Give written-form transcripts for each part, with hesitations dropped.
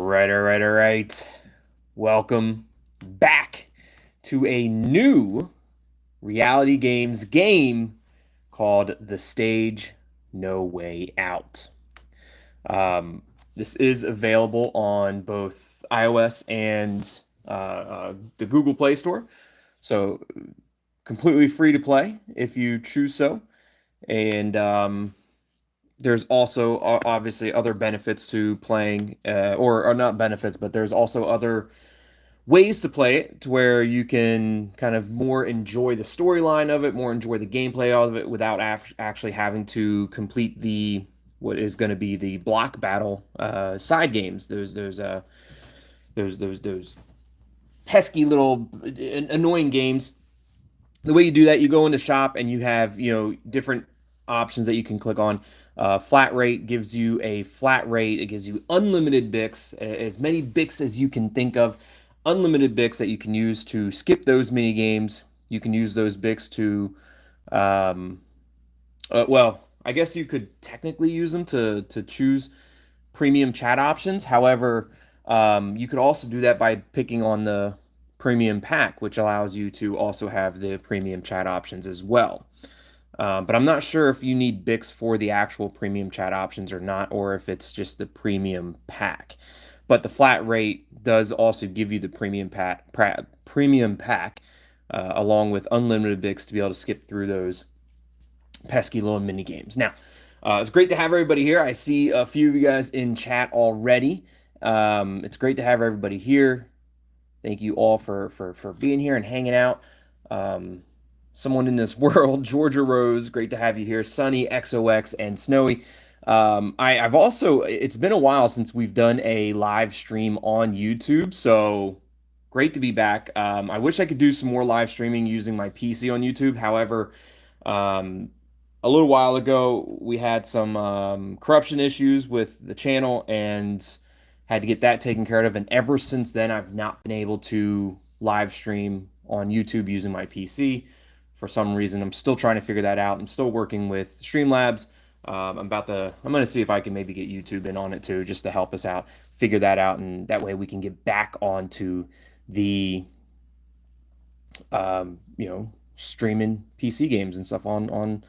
All right. Welcome back to a new reality games game called The Stage No Way Out. Um, this is available on both iOS and the Google Play Store. So completely free to play if you choose so. And there's also obviously other benefits to playing, or not benefits, but there's also other ways to play it to where you can kind of more enjoy the storyline of it, more enjoy the gameplay of it without actually having to complete the what is going to be the block battle side games. Those pesky little annoying games. The way you do that, you go into shop and you have, different options that you can click on. Flat rate gives you a flat rate. It gives you unlimited Bix, as many Bix as you can think of. Unlimited Bix that you can use to skip those mini games. You can use those Bix to, um, well, I guess you could technically use them to choose premium chat options. However, you could also do that by picking on the premium pack, which allows you to also have the premium chat options as well. But I'm not sure if you need Bix for the actual premium chat options or not, or if it's just the premium pack. But the flat rate does also give you the premium pack, along with unlimited Bix to be able to skip through those pesky little mini games. Now, it's great to have everybody here. I see a few of you guys in chat already. It's great to have everybody here. Thank you all for being here and hanging out. Someone in this world, Georgia Rose, great to have you here. Sunny, XOX, and Snowy. I've also, it's been a while since we've done a live stream on YouTube, so great to be back. I wish I could do some more live streaming using my PC on YouTube. However, um, a little while ago, we had some corruption issues with the channel and had to get that taken care of. And ever since then, I've not been able to live stream on YouTube using my PC for some reason. I'm still trying to figure that out. I'm still working with Streamlabs. I'm going to see if I can maybe get YouTube in on it too, just to help us out, figure that out. And that way we can get back onto the, streaming PC games and stuff on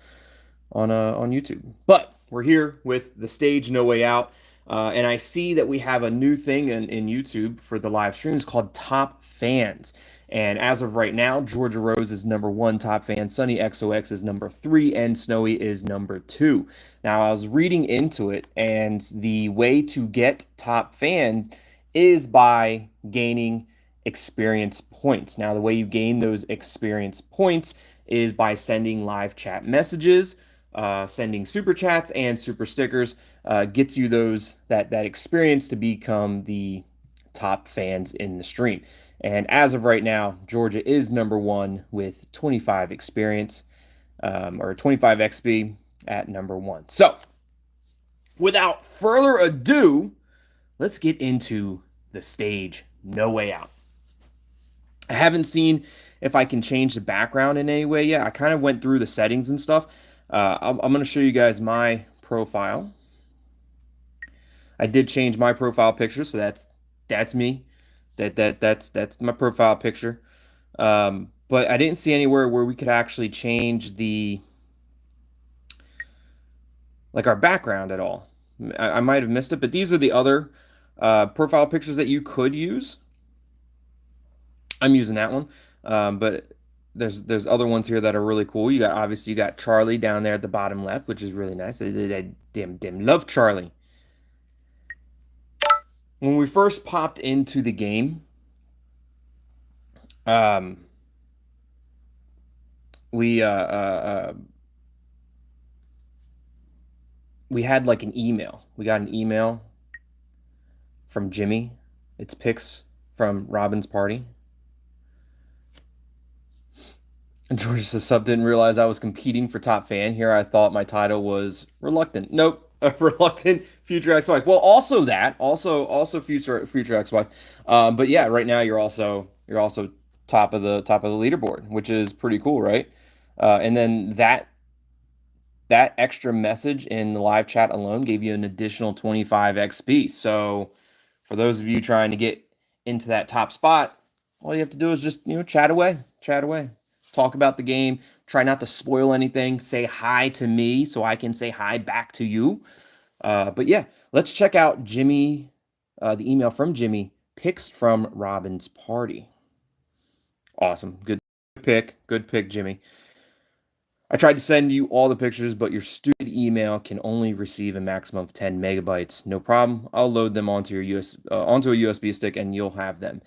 YouTube. But we're here with The Stage No Way Out. And I see that we have a new thing in YouTube for the live streams called Top Fans. And as of right now, Georgia Rose is #1 top fan, Sunny XOX is #3, and Snowy is #2. Now, I was reading into it, and the way to get top fan is by gaining experience points. Now, the way you gain those experience points is by sending live chat messages, sending super chats and super stickers. Gets you that experience to become the top fans in the stream. And as of right now, Georgia is #1 with 25 experience, or 25 XP at #1. So, without further ado, let's get into The Stage No Way Out. I haven't seen if I can change the background in any way yet. I kind of went through the settings and stuff. I'm going to show you guys my profile. I did change my profile picture, so that's me. That's my profile picture. But I didn't see anywhere where we could actually change our background at all. I might have missed it, but these are the other profile pictures that you could use. I'm using that one, but there's other ones here that are really cool. You got Charlie down there at the bottom left, which is really nice. I damn love Charlie. When we first popped into the game, we we had like an email. We got an email from Jimmy. It's pics from Robin's party. And George says, sub didn't realize I was competing for top fan. Here I thought my title was reluctant. Nope. Reluctant future ex-wife. Well, also future ex-wife. But yeah, right now you're also top of the leaderboard, which is pretty cool, right? And then that extra message in the live chat alone gave you an additional 25 XP. So For those of you trying to get into that top spot, all you have to do is just, chat away, chat away. Talk about the game. Try not to spoil anything. Say hi to me so I can say hi back to you. But yeah, let's check out Jimmy, the email from Jimmy, pics from Robin's party. Awesome. Good pick. Good pick, Jimmy. I tried to send you all the pictures, but your stupid email can only receive a maximum of 10 megabytes. No problem. I'll load them onto your onto a USB stick and you'll have them.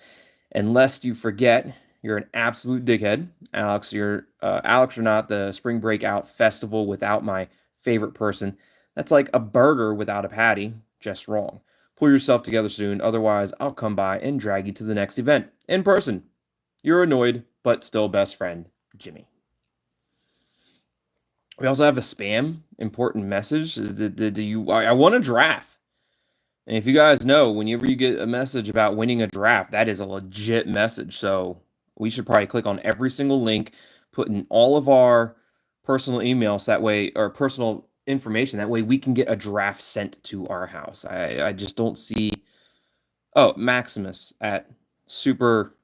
Unless you forget, you're an absolute dickhead. Alex or not, the spring breakout festival without my favorite person. That's like a burger without a patty. Just wrong. Pull yourself together soon, otherwise I'll come by and drag you to the next event in person. You're annoyed, but still best friend, Jimmy. We also have a spam important message. I won a draft. And if you guys know, whenever you get a message about winning a draft, that is a legit message. So we should probably click on every single link, put in all of our personal emails that way, or personal information. That way we can get a draft sent to our house. I just don't see. Oh, Maximus at Super.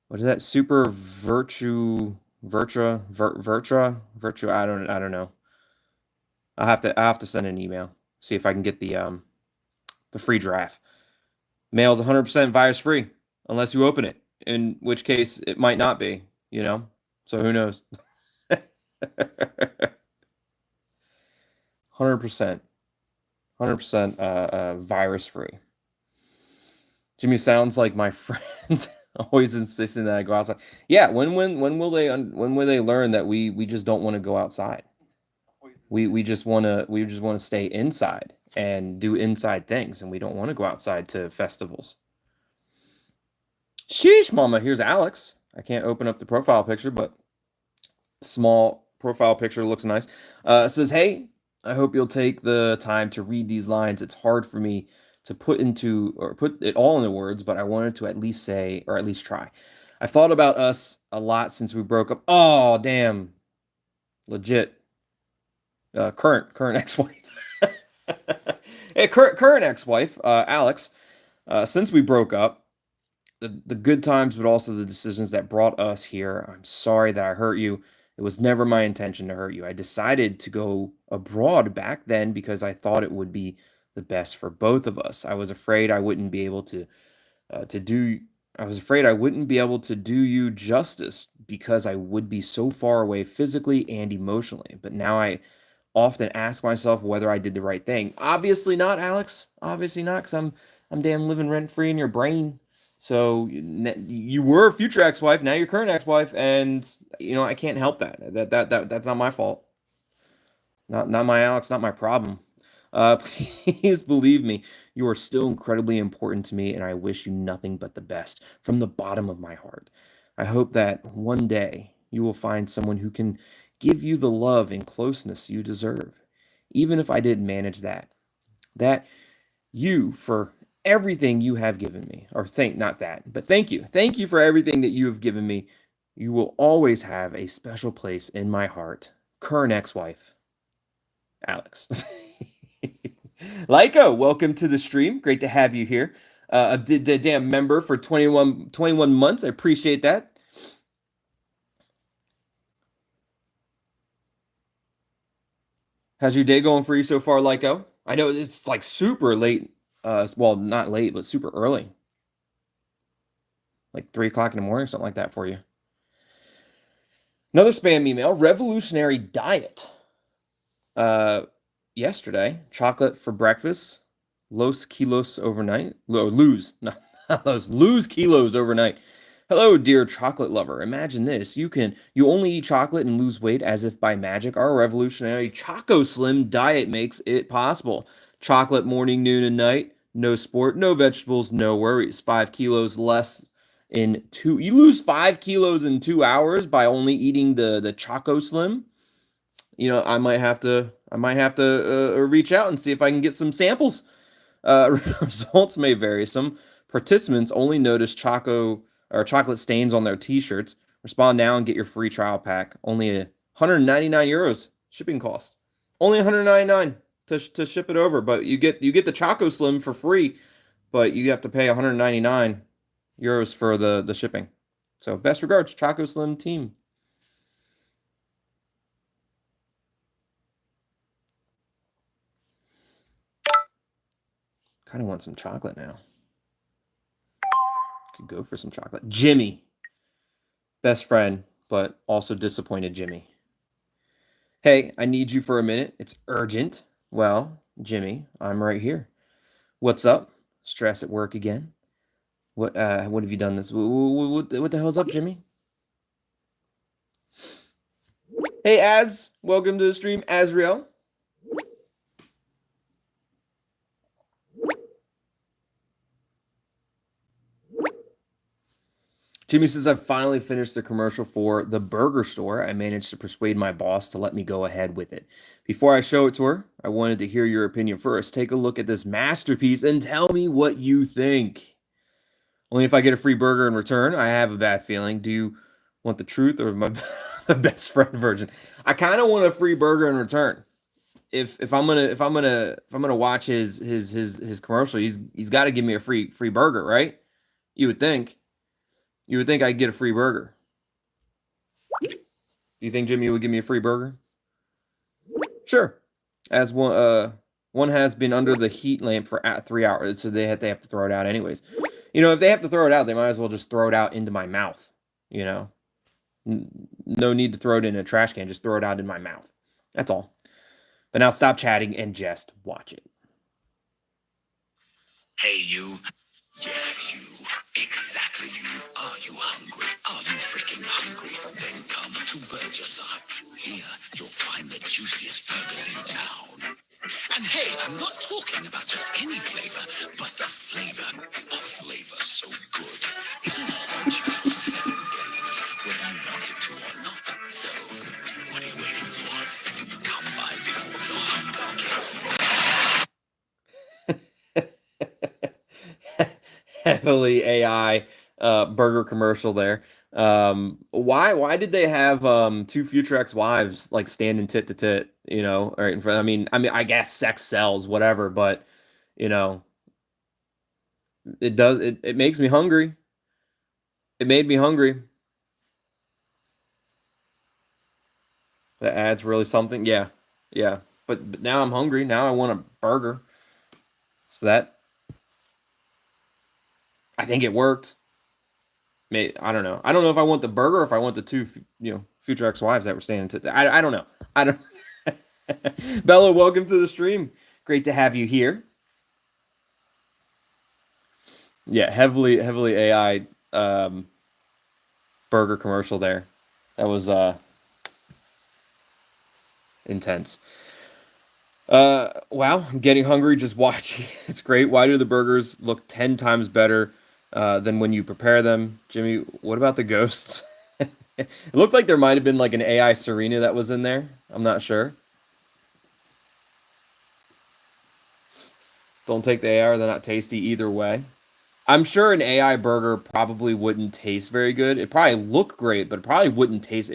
What is that? Super Virtua. I don't know. I have to send an email. See if I can get the free draft. Mail is 100% virus free unless you open it, in which case it might not be, So who knows? 100%. 100% virus free. Jimmy sounds like my friends always insisting that I go outside. Yeah, when will they learn that we just don't want to go outside? We just want to stay inside and do inside things, and we don't want to go outside to festivals. Sheesh, mama. Here's Alex. I can't open up the profile picture, but small profile picture looks nice. It says, "Hey, I hope you'll take the time to read these lines. It's hard for me to put it all into words, but I wanted to at least say, or at least try. I've thought about us a lot since we broke up. Oh, damn. Legit. Current ex-wife. Hey, current ex-wife, Alex. Since we broke up, the good times, but also the decisions that brought us here. I'm sorry that I hurt you. It was never my intention to hurt you. I decided to go abroad back then because I thought it would be the best for both of us. I was afraid I wouldn't be able to do. I was afraid I wouldn't be able to do you justice because I would be so far away physically and emotionally. But now I often ask myself whether I did the right thing. Obviously not, Alex. Obviously not, because I'm damn living rent free in your brain. So you were a future ex-wife, now you're current ex-wife, and I can't help that. That's not my fault. Not my Alex, not my problem. Please believe me, you are still incredibly important to me, and I wish you nothing but the best from the bottom of my heart. I hope that one day you will find someone who can give you the love and closeness you deserve, even if I didn't manage that. That you for everything you have given me, or not that, but thank you. Thank you for everything that you have given me. You will always have a special place in my heart. Current ex-wife, Alex. Lyco, welcome to the stream. Great to have you here. A damn member for 21 months. I appreciate that. How's your day going for you so far, Lyco? I know it's like super late. Well, not late, but super early. Like 3 o'clock in the morning, something like that for you. Another spam email. Revolutionary diet. Yesterday, chocolate for breakfast. Los kilos overnight. Lose. Not lose kilos overnight. Hello, dear chocolate lover. Imagine this. You only eat chocolate and lose weight as if by magic. Our revolutionary Choco Slim diet makes it possible. Chocolate morning, noon, and night. No sport, no vegetables, no worries. 5 kilos less in two. You lose 5 kilos in 2 hours by only eating the Choco Slim. I might have to reach out and see if I can get some samples. Results may vary. Some participants only notice chocolate stains on their t-shirts. Respond now and get your free trial pack. Only 199 euros shipping cost. Only 199 to ship it over, but you get the Choco Slim for free but you have to pay 199 euros for the shipping. So best regards, Choco Slim team. Kind of want some chocolate now. Could go for some chocolate. Jimmy, best friend, but also disappointed Jimmy. Hey, I need you for a minute. It's urgent. Well, Jimmy, I'm right here. What's up? Stress at work again? What have you done this? What the hell's up, Jimmy? Hey, welcome to the stream, Azriel. Jimmy says, I've finally finished the commercial for the burger store. I managed to persuade my boss to let me go ahead with it. Before I show it to her, I wanted to hear your opinion first. Take a look at this masterpiece and tell me what you think. Only if I get a free burger in return. I have a bad feeling. Do you want the truth or my best friend version? I kind of want a free burger in return. If I'm gonna watch his commercial, he's got to give me a free burger, right? You would think. You would think I'd get a free burger. Do you think Jimmy would give me a free burger? Sure. As one has been under the heat lamp for 3 hours, so they have to throw it out anyways. You know, if they have to throw it out, they might as well just throw it out into my mouth. You know, no need to throw it in a trash can. Just throw it out in my mouth. That's all. But now stop chatting and just watch it. Hey, you. Yeah, you. Exactly you. Are you hungry? Are you freaking hungry? Then come to Burgerside. Here, you'll find the juiciest burgers in town. And hey, I'm not talking about just any flavor, but the flavor of flavor so good. It'll haunt you for 7 days, whether you want it to or not. So, what are you waiting for? Come by before your hunger gets you. Heavily AI burger commercial there. Why did they have two future ex-wives like standing tit to tit, you know, right in front? I mean I guess sex sells, whatever, but you know, it makes me hungry. It made me hungry. The ad's really something. Yeah. Yeah. But now I'm hungry. Now I want a burger. So that I think it worked. I don't know. I don't know if I want the burger or if I want the two, future ex-wives that were standing to. I don't know. I don't. Bella, welcome to the stream. Great to have you here. Yeah, heavily AI burger commercial there. That was intense. Wow, I'm getting hungry just watching. It's great. Why do the burgers look 10 times better than when you prepare them? Jimmy, what about the ghosts? It looked like there might have been like an AI Serena that was in there. I'm not sure. Don't take the AI, they're not tasty either way. I'm sure an AI burger probably wouldn't taste very good. It probably look great, but it probably wouldn't taste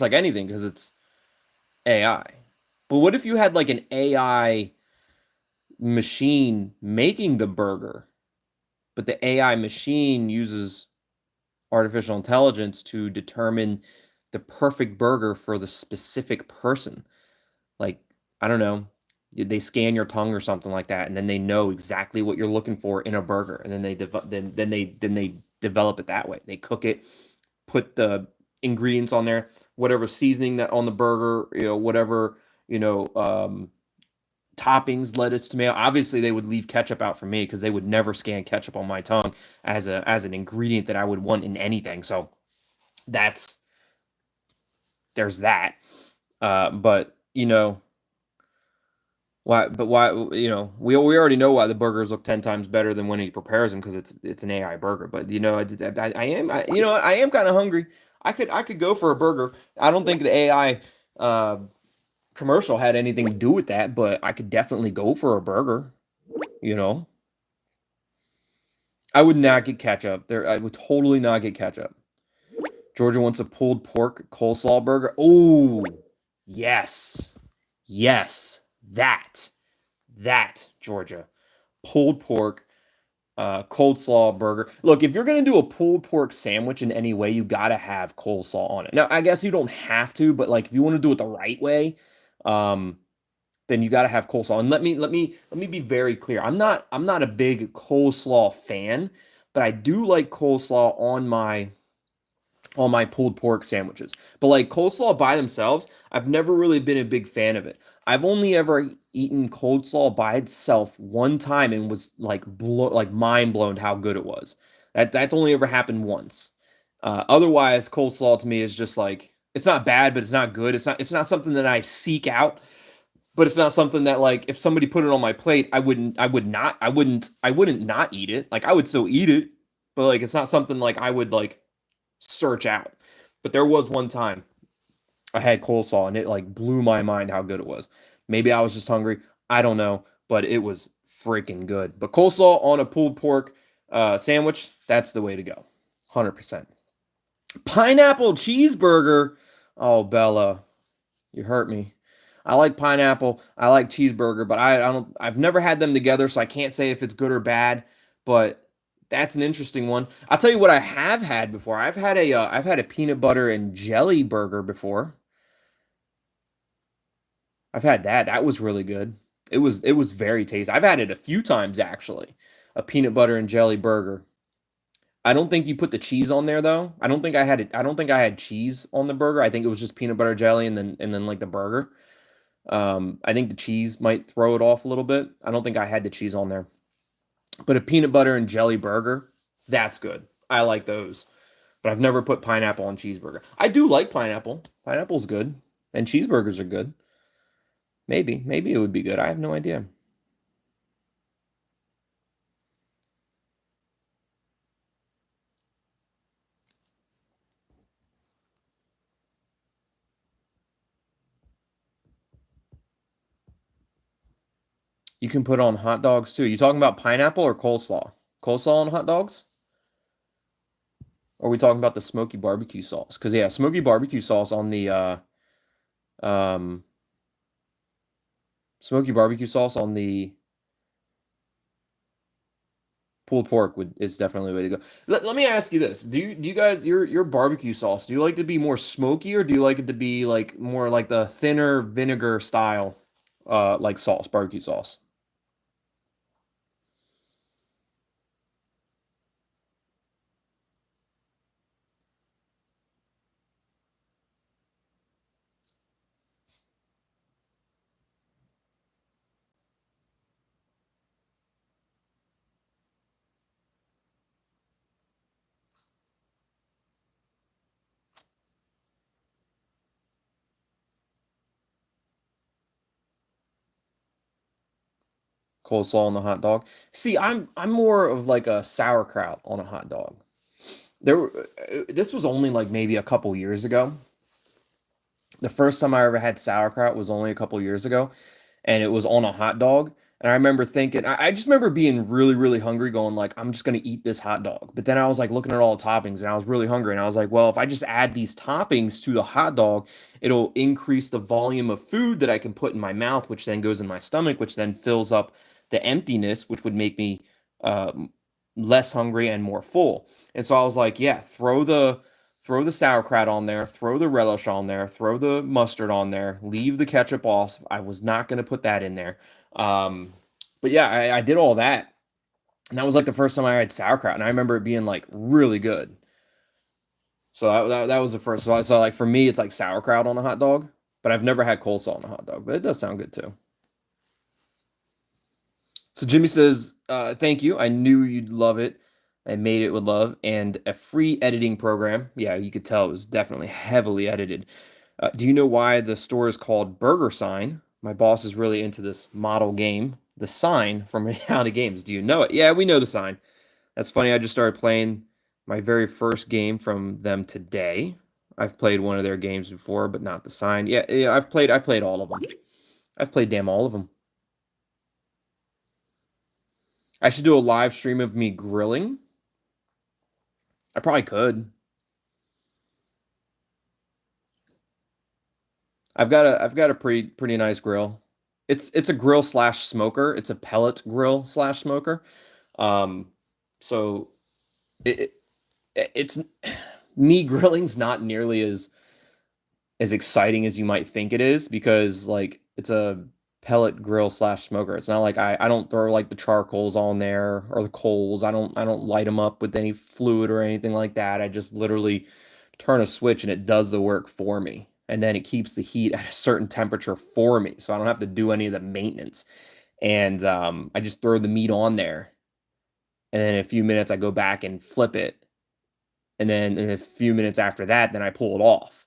like anything because it's AI. But what if you had like an AI machine making the burger, but the AI machine uses artificial intelligence to determine the perfect burger for the specific person? Like, I don't know, they scan your tongue or something like that, and then they know exactly what you're looking for in a burger, and then they develop it that way. They cook it, put the ingredients on there, whatever seasoning that on the burger, whatever, toppings, lettuce, tomato. Obviously, they would leave ketchup out for me because they would never scan ketchup on my tongue as an ingredient that I would want in anything. So that's there's that. But why? But why? We already know why the burgers look 10 times better than when he prepares them because it's an AI burger. But I am kind of hungry. I could go for a burger. I don't think the AI commercial had anything to do with that, but I could definitely go for a burger. You know, I would not get ketchup there. I would totally not get ketchup. Georgia wants a pulled pork coleslaw burger. Oh, yes, yes, that Georgia pulled pork Cold slaw burger. Look, if you're gonna do a pulled pork sandwich in any way, you gotta have coleslaw on it. Now, I guess you don't have to, but like if you want to do it the right way, um, then you gotta have coleslaw. And let me be very clear. I'm not a big coleslaw fan, but I do like coleslaw on my pulled pork sandwiches. But like coleslaw by themselves, I've never really been a big fan of it. I've only ever eaten coleslaw by itself one time and was like mind blown how good it was. That's only ever happened once. Otherwise, coleslaw to me is just like it's not bad, but it's not good. It's not something that I seek out, but it's not something that like if somebody put it on my plate, I wouldn't not eat it. Like I would still eat it, but like it's not something like I would like search out. But there was one time I had coleslaw and it like blew my mind how good it was. Maybe I was just hungry. I don't know, but it was freaking good. But coleslaw on a pulled pork sandwich, that's the way to go. 100%. Pineapple cheeseburger. Oh, Bella, you hurt me. I like pineapple. I like cheeseburger, but I've never had them together, so I can't say if it's good or bad. But that's an interesting one. I'll tell you what I have had before. I've had a peanut butter and jelly burger before. I've had that. That was really good. It was very tasty. I've had it a few times actually. A peanut butter and jelly burger. I don't think you put the cheese on there though. I don't think I had it. I don't think I had cheese on the burger. I think it was just peanut butter jelly and then like the burger. I think the cheese might throw it off a little bit. I don't think I had the cheese on there. But a peanut butter and jelly burger, that's good. I like those. But I've never put pineapple on cheeseburger. I do like pineapple. Pineapple's good. And cheeseburgers are good. Maybe it would be good. I have no idea. You can put on hot dogs too. You talking about pineapple or coleslaw? Coleslaw on hot dogs? Or are we talking about the smoky barbecue sauce? Because yeah, smoky barbecue sauce on the um smoky barbecue sauce on the pulled pork would is definitely the way to go. Let me ask you this: do you guys your barbecue sauce? Do you like it to be more smoky or do you like it to be like more like the thinner vinegar style, like sauce, barbecue sauce? Coleslaw on the hot dog. See, I'm more of like a sauerkraut on a hot dog. This was only like maybe a couple years ago. The first time I ever had sauerkraut was only a couple years ago, and it was on a hot dog. And I remember thinking, I just remember being really, really hungry, going like, I'm just gonna eat this hot dog. But then I was like looking at all the toppings, and I was really hungry, and I was like, well, if I just add these toppings to the hot dog, it'll increase the volume of food that I can put in my mouth, which then goes in my stomach, which then fills up the emptiness, which would make me uh, less hungry and more full. And so I was like, yeah, throw the sauerkraut on there, throw the relish on there, throw the mustard on there, leave the ketchup off. I was not going to put that in there. Um, but yeah, I did all that. And that was like the first time I had sauerkraut. And I remember it being like really good. So that was the first. So like for me, it's like sauerkraut on a hot dog. But I've never had coleslaw on a hot dog. But it does sound good too. So Jimmy says, thank you. I knew you'd love it. I made it with love and a free editing program. Yeah, you could tell it was definitely heavily edited. Do you know why the store is called Burger Sign? My boss is really into this model game, The Sign from Reality Games. Do you know it? Yeah, we know The Sign. That's funny. I just started playing my very first game from them today. I've played one of their games before, but not The Sign. Yeah, yeah, I played all of them. I've played damn all of them. I should do a live stream of me grilling. I probably could. I've got a pretty nice grill. It's a grill slash smoker. It's a pellet grill slash smoker. Um, So it, it's me grilling's not nearly as exciting as you might think it is because like it's a pellet grill slash smoker. It's not like I don't throw like the charcoals on there or the coals. I don't light them up with any fluid or anything like that. I just literally turn a switch and it does the work for me. And then it keeps the heat at a certain temperature for me. So I don't have to do any of the maintenance. And I just throw the meat on there. And then in a few minutes I go back and flip it. And then in a few minutes after that, then I pull it off.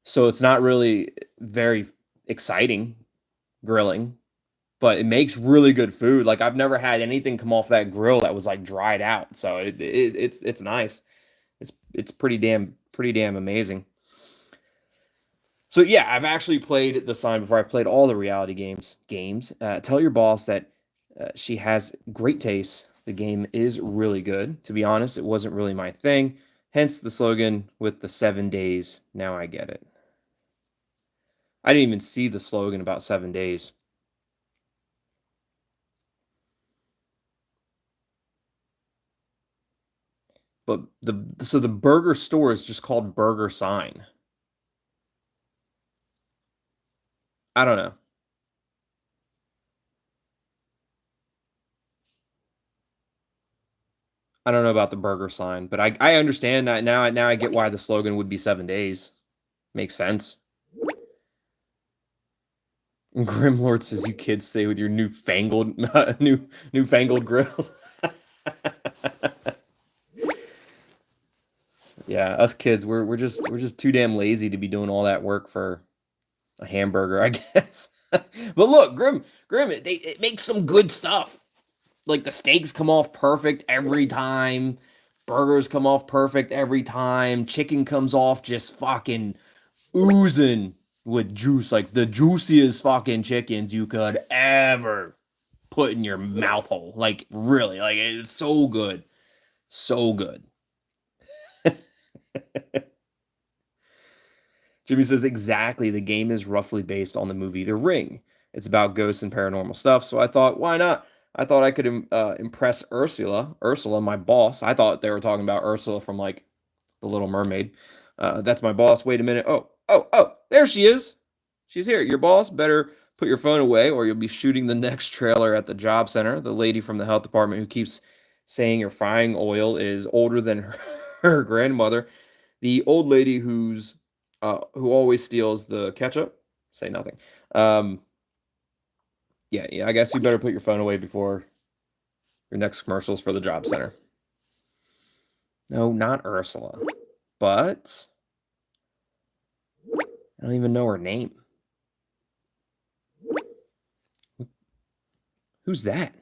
So it's not really very exciting grilling, but it makes really good food. Like I've never had anything come off that grill that was like dried out. So it's nice. It's pretty damn amazing. So yeah, I've actually played the sign before. I played all the reality games. Tell your boss that she has great taste. The game is really good. To be honest, it wasn't really my thing. Hence the slogan with the 7 days. Now I get it. I didn't even see the slogan about 7 days. But the burger store is just called Burger Sign. I don't know. I don't know about the burger sign, but I understand that now I get why the slogan would be 7 days. Makes sense. Grimlord says you kids stay with your newfangled newfangled grills. Yeah, us kids, we're just too damn lazy to be doing all that work for a hamburger, I guess. But look, Grim, it makes some good stuff. Like the steaks come off perfect every time. Burgers come off perfect every time. Chicken comes off just fucking oozing with juice, like the juiciest fucking chickens you could ever put in your mouth hole. Like really, like it's so good. So good. Jimmy says exactly. The game is roughly based on the movie The Ring. It's about ghosts and paranormal stuff. So I thought, why not? I thought I could impress Ursula, my boss. I thought they were talking about Ursula from like The Little Mermaid. That's my boss. Wait a minute. Oh, there she is. She's here. Your boss better put your phone away or you'll be shooting the next trailer at the job center. The lady from the health department who keeps saying your frying oil is older than her grandmother. The old lady who always steals the ketchup. Say nothing. Um, yeah, I guess you better put your phone away before your next commercials for the job center. No, not Ursula. But I don't even know her name. Who's that?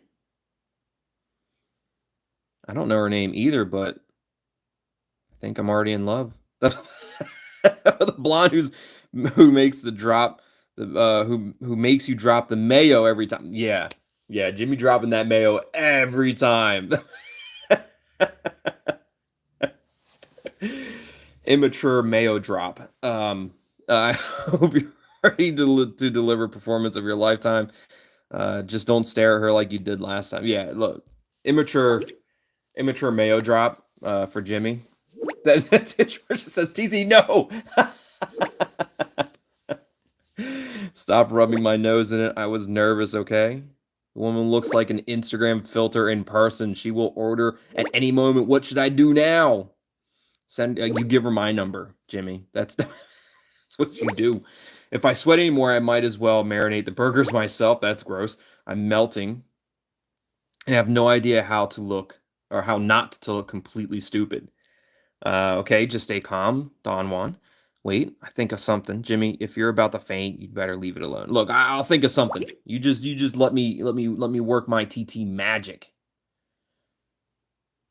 I don't know her name either, but I think I'm already in love. The blonde who makes the drop, who makes you drop the mayo every time. Yeah, yeah, Jimmy dropping that mayo every time. Immature mayo drop. I hope you're ready to deliver performance of your lifetime. Just don't stare at her like you did last time. Yeah, look, immature mayo drop for Jimmy. That's it. George says, TZ, no. Stop rubbing my nose in it. I was nervous, okay? The woman looks like an Instagram filter in person. She will order at any moment. What should I do now? Send you give her my number, Jimmy. That's what you do. If I sweat anymore, I might as well marinate the burgers myself. That's gross. I'm melting and have no idea how to look or how not to look completely stupid. Okay, just stay calm, Don Juan. Wait, I think of something, Jimmy. If you're about to faint, you'd better leave it alone. Look, I'll think of something. You just let me work my TT magic.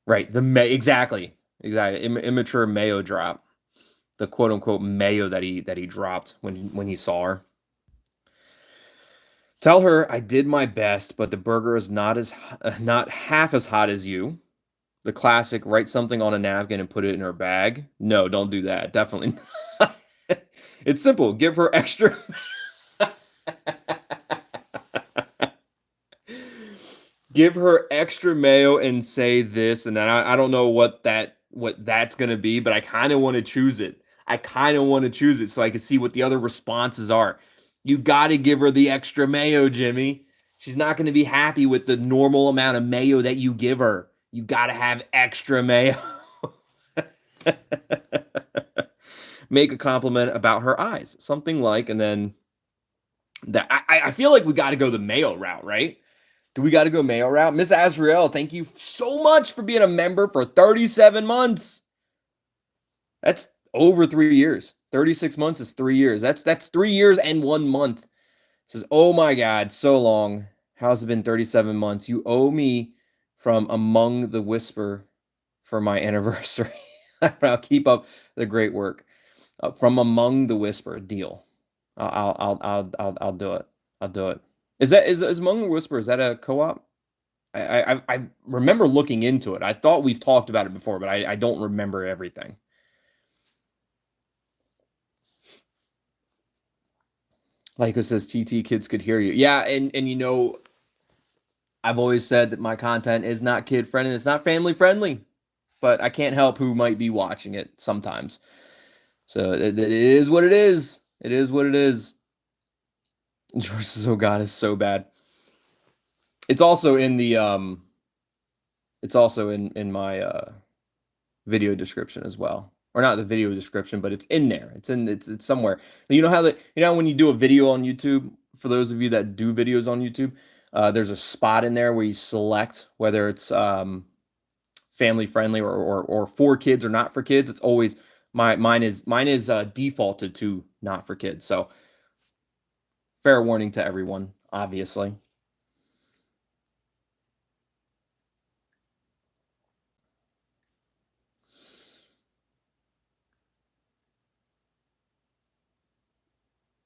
Right, exactly. Immature mayo drop, the quote unquote mayo that he dropped when he saw her. Tell her I did my best, but the burger is not half as hot as you. The classic, write something on a napkin and put it in her bag. No, don't do that. Definitely not. It's simple. Give her extra give her extra mayo and say this, and then I don't know what that's gonna be, but I kind of want to choose it. I kind of want to choose it so I can see what the other responses are. You got to give her the extra mayo, Jimmy. She's not going to be happy with the normal amount of mayo that you give her. You got to have extra mayo. Make a compliment about her eyes, something like, and then that I feel like we got to go the mayo route, right? Do we got to go mayo route? Miss Azrael, thank you so much for being a member for 37 months. That's over 3 years. 36 months is 3 years. That's 3 years and 1 month. It says, oh my God, so long. How's it been 37 months? You owe me from Among the Whisper for my anniversary. I'll keep up the great work. From Among the Whisper, deal. I'll do it. I'll do it. Is Among the Whisper, is that a co-op? I remember looking into it. I thought we've talked about it before, but I don't remember everything. Like it says, TT kids could hear you. Yeah, and you know, I've always said that my content is not kid friendly. It's not family friendly, but I can't help who might be watching it sometimes. So it is what it is. It is what it is. George says, "Oh God, it's so bad." It's also in the It's also in my video description as well, or not the video description, but it's in there. It's somewhere. You know how when you do a video on YouTube, for those of you that do videos on YouTube, there's a spot in there where you select whether it's family friendly or for kids or not for kids. It's always mine is defaulted to not for kids. So fair warning to everyone, obviously.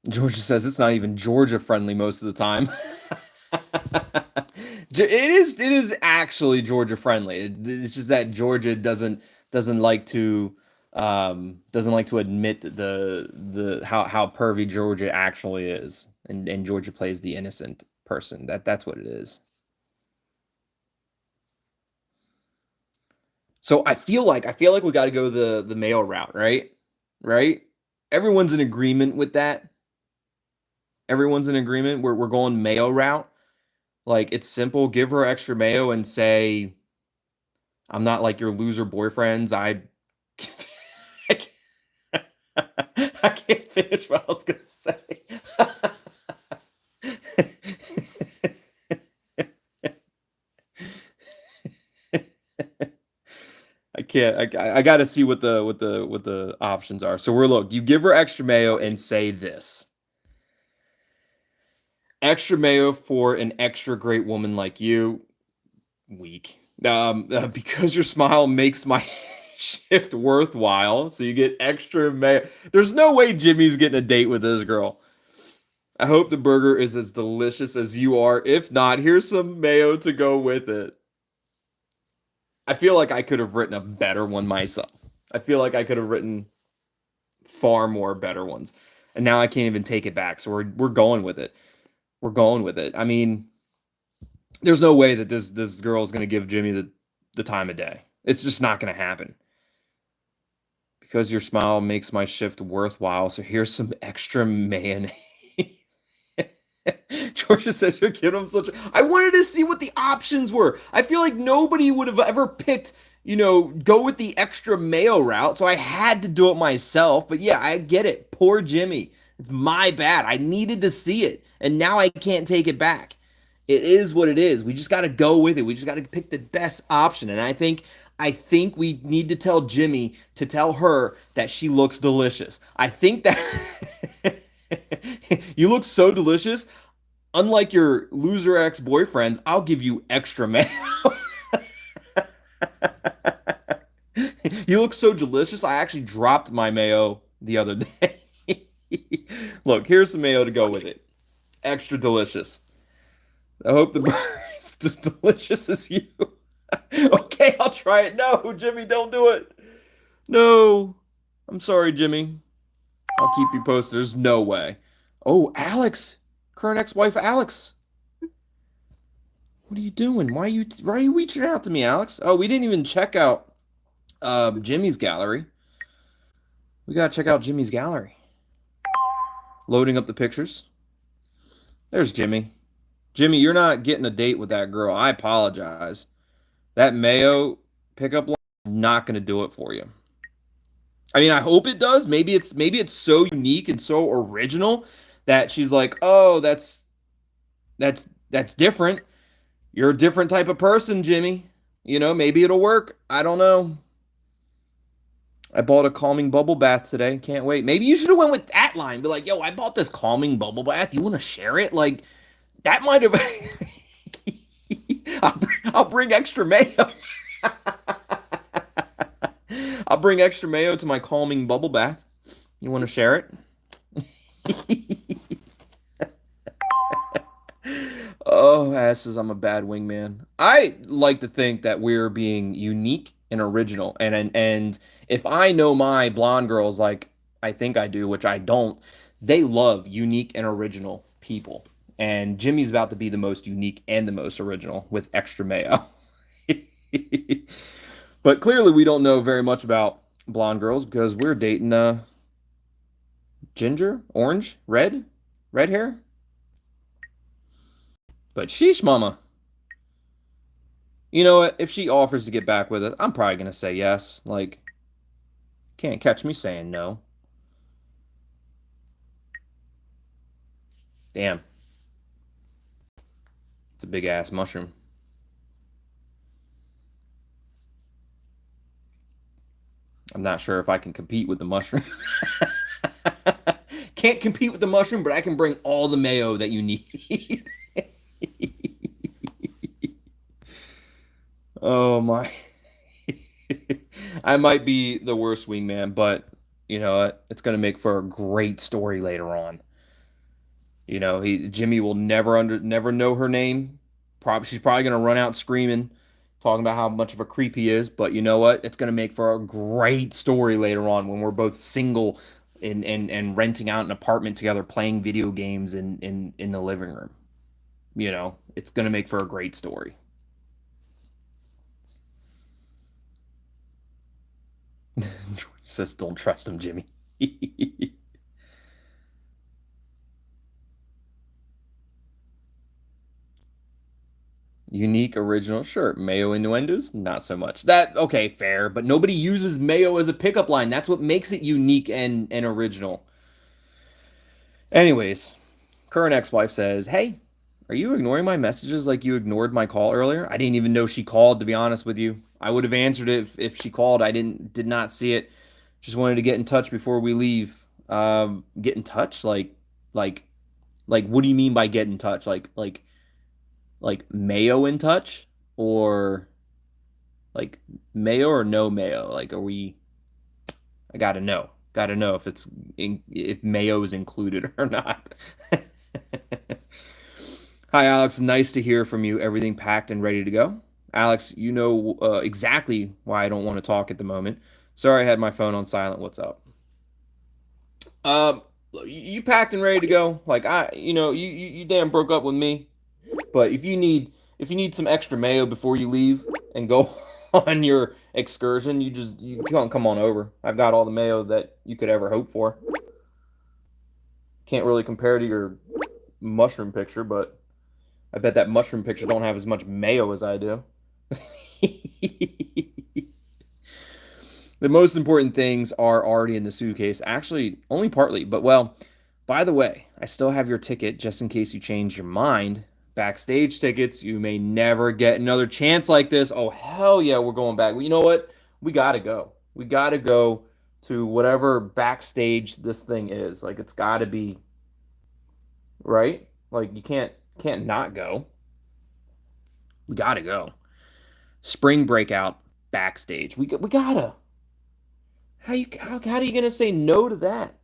Georgia says it's not even Georgia friendly most of the time. It is actually Georgia friendly. It's just that Georgia doesn't like to admit the how pervy Georgia actually is, and Georgia plays the innocent person. That's what it is. So I feel like we got to go the male route, right? Right? Everyone's in agreement with that. Everyone's in agreement. We're going mayo route. Like it's simple. Give her extra mayo and say, "I'm not like your loser boyfriends. I can't, I can't finish what I was gonna say." I can't. I got to see what the options are. So you give her extra mayo and say this. Extra mayo for an extra great woman like you. Weak. Because your smile makes my shift worthwhile. So you get extra mayo. There's no way Jimmy's getting a date with this girl. I hope the burger is as delicious as you are. If not, here's some mayo to go with it. I feel like I could have written a better one myself. I feel like I could have written far more better ones. And now I can't even take it back. So we're going with it. We're going with it. I mean, there's no way that this girl is going to give Jimmy the time of day. It's just not going to happen. Because your smile makes my shift worthwhile. So here's some extra mayonnaise. Georgia says you're kidding. I wanted to see what the options were. I feel like nobody would have ever picked, go with the extra mayo route. So I had to do it myself. But yeah, I get it. Poor Jimmy. It's my bad. I needed to see it. And now I can't take it back. It is what it is. We just got to go with it. We just got to pick the best option. And I think we need to tell Jimmy to tell her that she looks delicious. I think that you look so delicious. Unlike your loser ex-boyfriends, I'll give you extra mayo. You look so delicious. I actually dropped my mayo the other day. Look, here's some mayo to go with it. Extra delicious. I hope the burger is as delicious as you. Okay, I'll try it. No, Jimmy, don't do it. No. I'm sorry, Jimmy. I'll keep you posted. There's no way. Oh, Alex. Current ex-wife Alex. What are you doing? Why are you reaching out to me, Alex? Oh, we didn't even check out Jimmy's gallery. We gotta check out Jimmy's gallery. Loading up the pictures. There's Jimmy. Jimmy, you're not getting a date with that girl. I apologize. That Mayo pickup line is not gonna do it for you. I mean, I hope it does. Maybe it's so unique and so original that she's like, "Oh, that's different. You're a different type of person, Jimmy. You know, maybe it'll work. I don't know. I bought a calming bubble bath today. Can't wait. Maybe you should have went with that line. Be like, "Yo, I bought this calming bubble bath. You want to share it?" Like that might have I'll bring extra mayo. I'll bring extra mayo to my calming bubble bath. You want to share it? Oh, asses, I'm a bad wingman. I like to think that we're being unique and original. And if I know my blonde girls like I think I do, which I don't, they love unique and original people. And Jimmy's about to be the most unique and the most original with extra mayo. But clearly we don't know very much about blonde girls because we're dating ginger, orange, red hair. But sheesh, mama. You know what? If she offers to get back with us, I'm probably gonna say yes. Like, can't catch me saying no. Damn, it's a big ass mushroom. I'm not sure if I can compete with the mushroom. Can't compete with the mushroom, but I can bring all the mayo that you need. Oh my. I might be the worst wingman, but you know what? It's gonna make for a great story later on. You know, Jimmy will never know her name. Probably she's probably gonna run out screaming, talking about how much of a creep he is. But you know what? It's gonna make for a great story later on when we're both single and renting out an apartment together, playing video games in the living room. You know, it's gonna make for a great story. George says, "Don't trust him, Jimmy." Unique, original, sure. Mayo innuendos, not so much. That okay, fair, but nobody uses mayo as a pickup line. That's what makes it unique and original. Anyways, current ex-wife says, "Hey, are you ignoring my messages like you ignored my call earlier? I didn't even know she called, to be honest with you. I would have answered it if she called. I did not see it. Just wanted to get in touch before we leave. Get in touch? Like like what do you mean by get in touch? Like mayo in touch or like mayo or no mayo? Like are we I gotta know. Gotta know if if mayo is included or not. Hi, Alex. Nice to hear from you. Everything packed and ready to go. Alex, you know exactly why I don't want to talk at the moment. Sorry, I had my phone on silent. What's up? Um, you packed and ready to go. Like you damn broke up with me. But if you need some extra mayo before you leave and go on your excursion, you can't come on over. I've got all the mayo that you could ever hope for. Can't really compare to your mushroom picture, but I bet that mushroom picture don't have as much mayo as I do. The most important things are already in the suitcase. Actually, only partly, but well, by the way, I still have your ticket just in case you change your mind. Backstage tickets, you may never get another chance like this. Oh, hell yeah, we're going back. Well, you know what? We gotta go. We gotta go to whatever backstage this thing is. Like it's gotta be, right? Like you can't not go. We gotta go. Spring breakout backstage. We gotta. How are you gonna say no to that?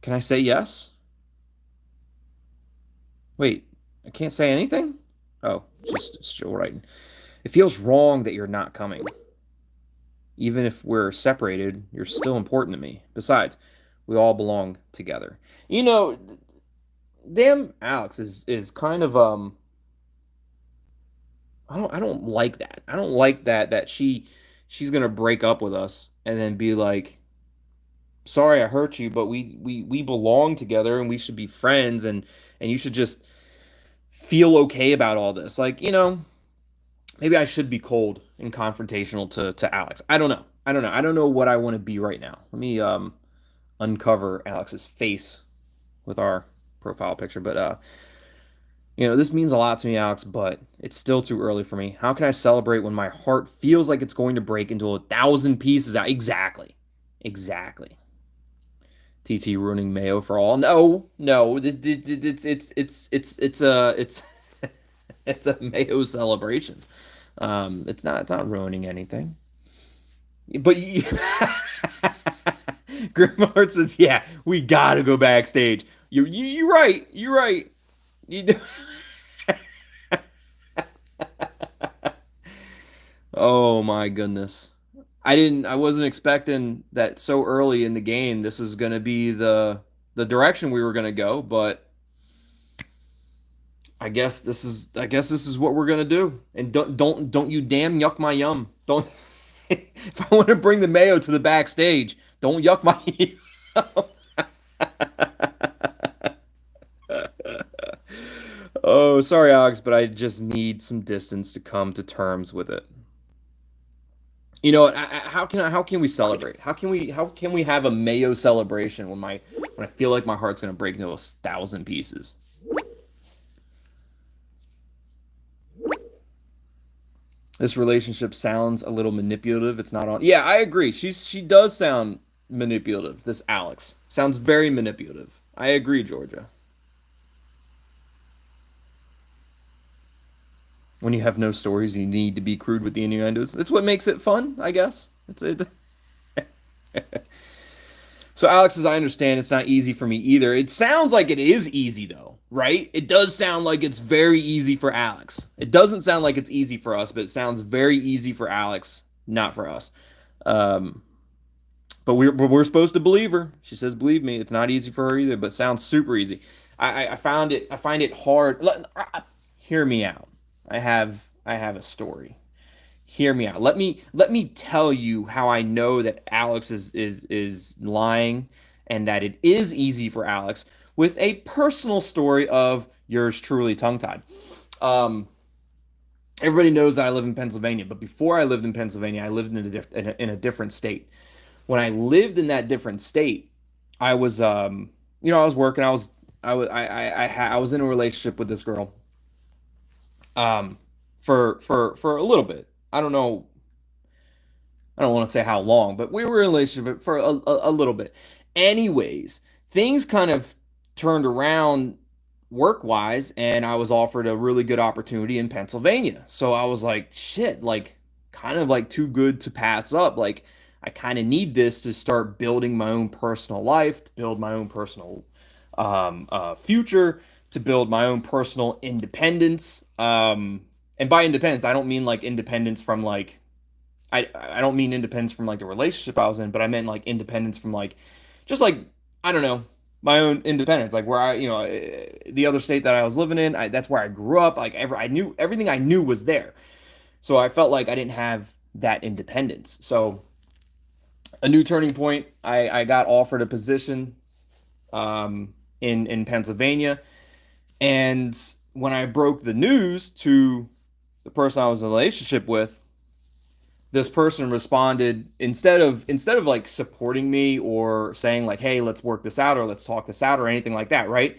Can I say yes? Wait, I can't say anything? Oh, just still writing. It feels wrong that you're not coming. Even if we're separated, you're still important to me. Besides, We all belong together. You know, damn Alex is kind of I don't like that. I don't like that she's gonna break up with us and then be like, sorry I hurt you, but we belong together and we should be friends and you should just feel okay about all this. Like, maybe I should be cold and confrontational to Alex. I don't know. I don't know. I don't know what I want to be right now. Let me uncover Alex's face with our profile picture. But this means a lot to me, Alex, but it's still too early for me. How can I celebrate when my heart feels like it's going to break into 1,000 pieces? Exactly. Exactly. TT ruining Mayo for all. No, no, it's it's a Mayo celebration. It's not ruining anything. But Grimhart says, "Yeah, we gotta go backstage." You're right. You're right. You do. Oh my goodness. I wasn't expecting that so early in the game this is going to be the direction we were going to go, but I guess this is what we're going to do. And don't you damn yuck my yum. Don't if I want to bring the mayo to the backstage, don't yuck my yum. Oh, sorry Alex, but I just need some distance to come to terms with it. You know what? How can we celebrate? How can we have a Mayo celebration when I feel like my heart's gonna break into 1,000 pieces? This relationship sounds a little manipulative. It's not on. Yeah, I agree. She does sound manipulative. This Alex sounds very manipulative. I agree, Georgia. When you have no stories, you need to be crude with the innuendos. It's what makes it fun, I guess. It's it. So, Alex, as I understand, it's not easy for me either. It sounds like it is easy, though, right? It does sound like it's very easy for Alex. It doesn't sound like it's easy for us, but it sounds very easy for Alex, not for us. Um, but we're supposed to believe her. She says, "Believe me, it's not easy for her either." But it sounds super easy. I find it hard. Hear me out. I have a story. Hear me out. Let me tell you how I know that Alex is lying and that it is easy for Alex with a personal story of yours truly tongue-tied. Um, Everybody knows that I live in Pennsylvania, but before I lived in Pennsylvania, I lived in a different state. When I lived in that different state, I was I was working. I was in a relationship with this girl um for a little bit. I don't want to say how long, but we were in a relationship for a little bit. Anyways, things kind of turned around work wise, and I was offered a really good opportunity in Pennsylvania. So I was like, shit, like kind of like too good to pass up. Like, I kind of need this to start building my own personal life, to build my own personal future, to build my own personal independence. And by independence, I don't mean like independence from like I don't mean independence from like the relationship I was in, but I meant like independence from like just like I don't know my own independence, like where the other state that I was living in, that's where I grew up. Like I knew everything I knew was there, so I felt like I didn't have that independence. So a new turning point. I got offered a position in Pennsylvania, and when I broke the news to the person I was in a relationship with, this person responded instead of like supporting me or saying like, hey, let's work this out or let's talk this out or anything like that, right?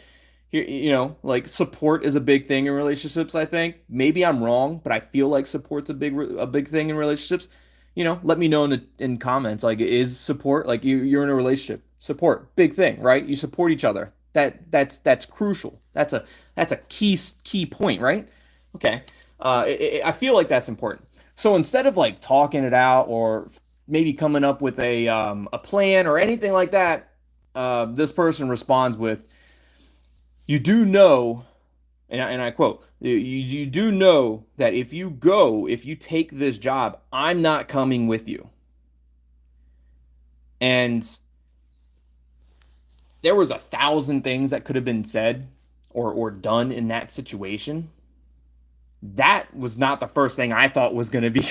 Here, like support is a big thing in relationships. I think maybe I'm wrong, but I feel like support's a big thing in relationships. Let me know in comments, like, is support, like, you're in a relationship, support big thing, right? You support each other. That's crucial. That's a key point, right? Okay. I feel like that's important. So instead of like talking it out or maybe coming up with a plan or anything like that, this person responds with, "You do know," and I quote, "You do know that if you take this job, I'm not coming with you." And there was 1,000 things that could have been said or done in that situation. That was not the first thing I thought was going to be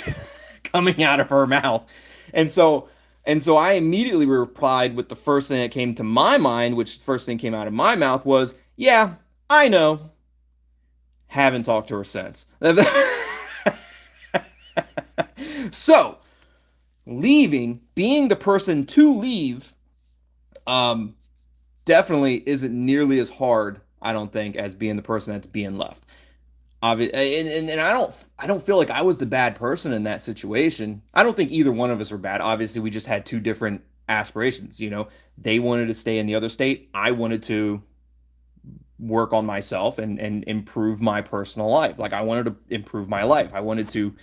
coming out of her mouth. And so I immediately replied with the first thing that came to my mind, which the first thing came out of my mouth was, "Yeah, I know. Haven't talked to her since." So, leaving, being the person to leave, um, definitely isn't nearly as hard, I don't think, as being the person that's being left. And I don't feel like I was the bad person in that situation. I don't think either one of us were bad. Obviously, we just had two different aspirations. They wanted to stay in the other state. I wanted to work on myself and improve my personal life. Like I wanted to improve my life. I wanted to,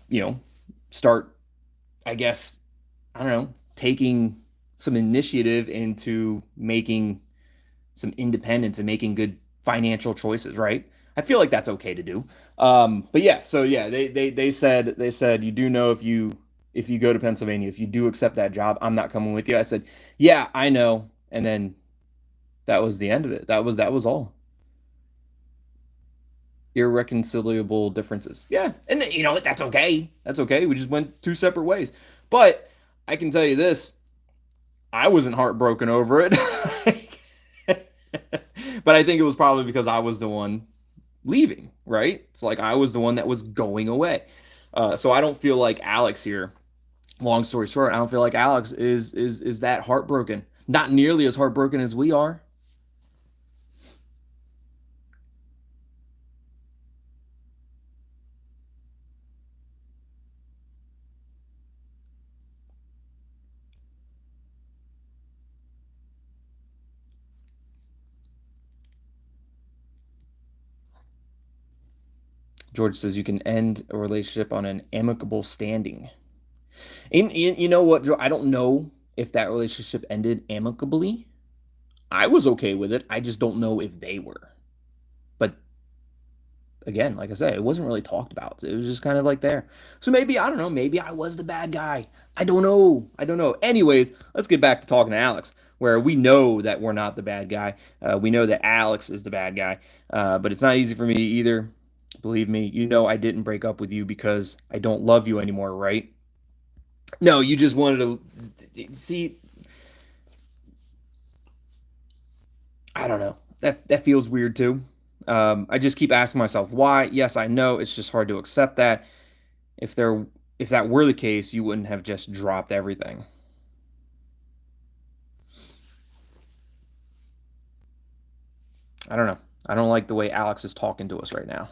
you know, start, I guess, I don't know, taking some initiative into making some independence and making good financial choices, right? I feel like that's okay to do. But yeah, so yeah, they said you do know if you go to Pennsylvania, if you do accept that job, I'm not coming with you. I said, yeah, I know, and then that was the end of it. That was all. Irreconcilable differences. Yeah, and you know what? That's okay. That's okay. We just went two separate ways. But I can tell you this: I wasn't heartbroken over it. But I think it was probably because I was the one leaving, right? It's like I was the one that was going away. So I don't feel like Alex here. Long story short, I don't feel like Alex is that heartbroken. Not nearly as heartbroken as we are. George says you can end a relationship on an amicable standing. And you know what, Joe? I don't know if that relationship ended amicably. I was okay with it. I just don't know if they were. But again, like I said, it wasn't really talked about. It was just kind of like there. So maybe, I don't know, maybe I was the bad guy. I don't know. I don't know. Anyways, let's get back to talking to Alex, where we know that we're not the bad guy. We know that Alex is the bad guy. But it's not easy for me either. Believe me, you know I didn't break up with you because I don't love you anymore, right? No, you just wanted to see. I don't know. That feels weird too. I just keep asking myself why. Yes, I know it's just hard to accept that. If there, if that were the case, you wouldn't have just dropped everything. I don't know. I don't like the way Alex is talking to us right now.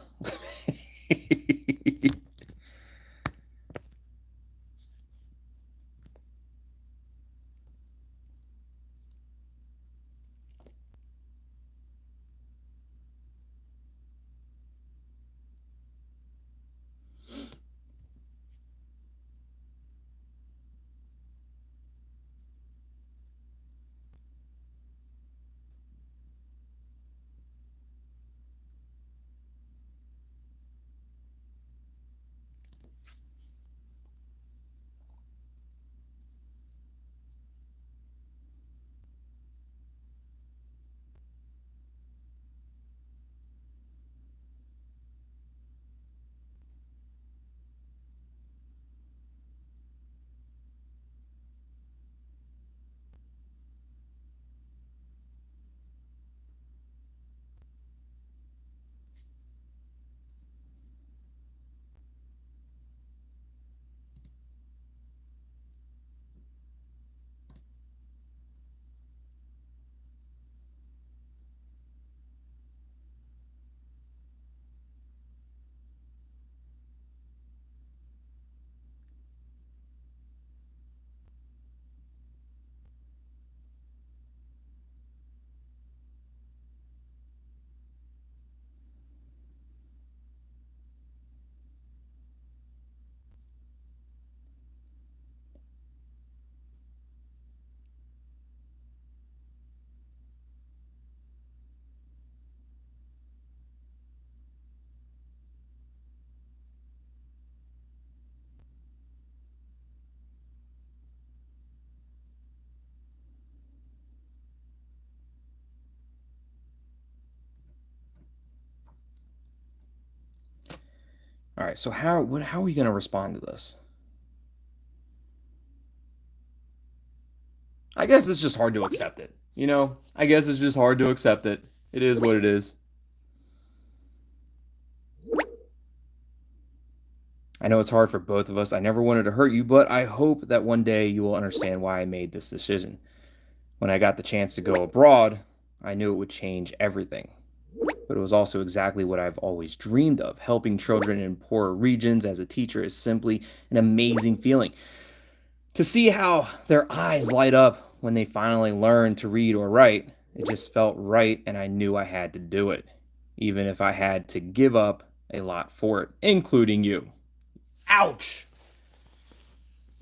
All right, so how are we going to respond to this? I guess it's just hard to accept it. I guess it's just hard to accept it. It is what it is. I know it's hard for both of us. I never wanted to hurt you, but I hope that one day you will understand why I made this decision. When I got the chance to go abroad, I knew it would change everything. But it was also exactly what I've always dreamed of. Helping children in poorer regions as a teacher is simply an amazing feeling. To see how their eyes light up when they finally learn to read or write, it just felt right, and I knew I had to do it, even if I had to give up a lot for it, including you. Ouch!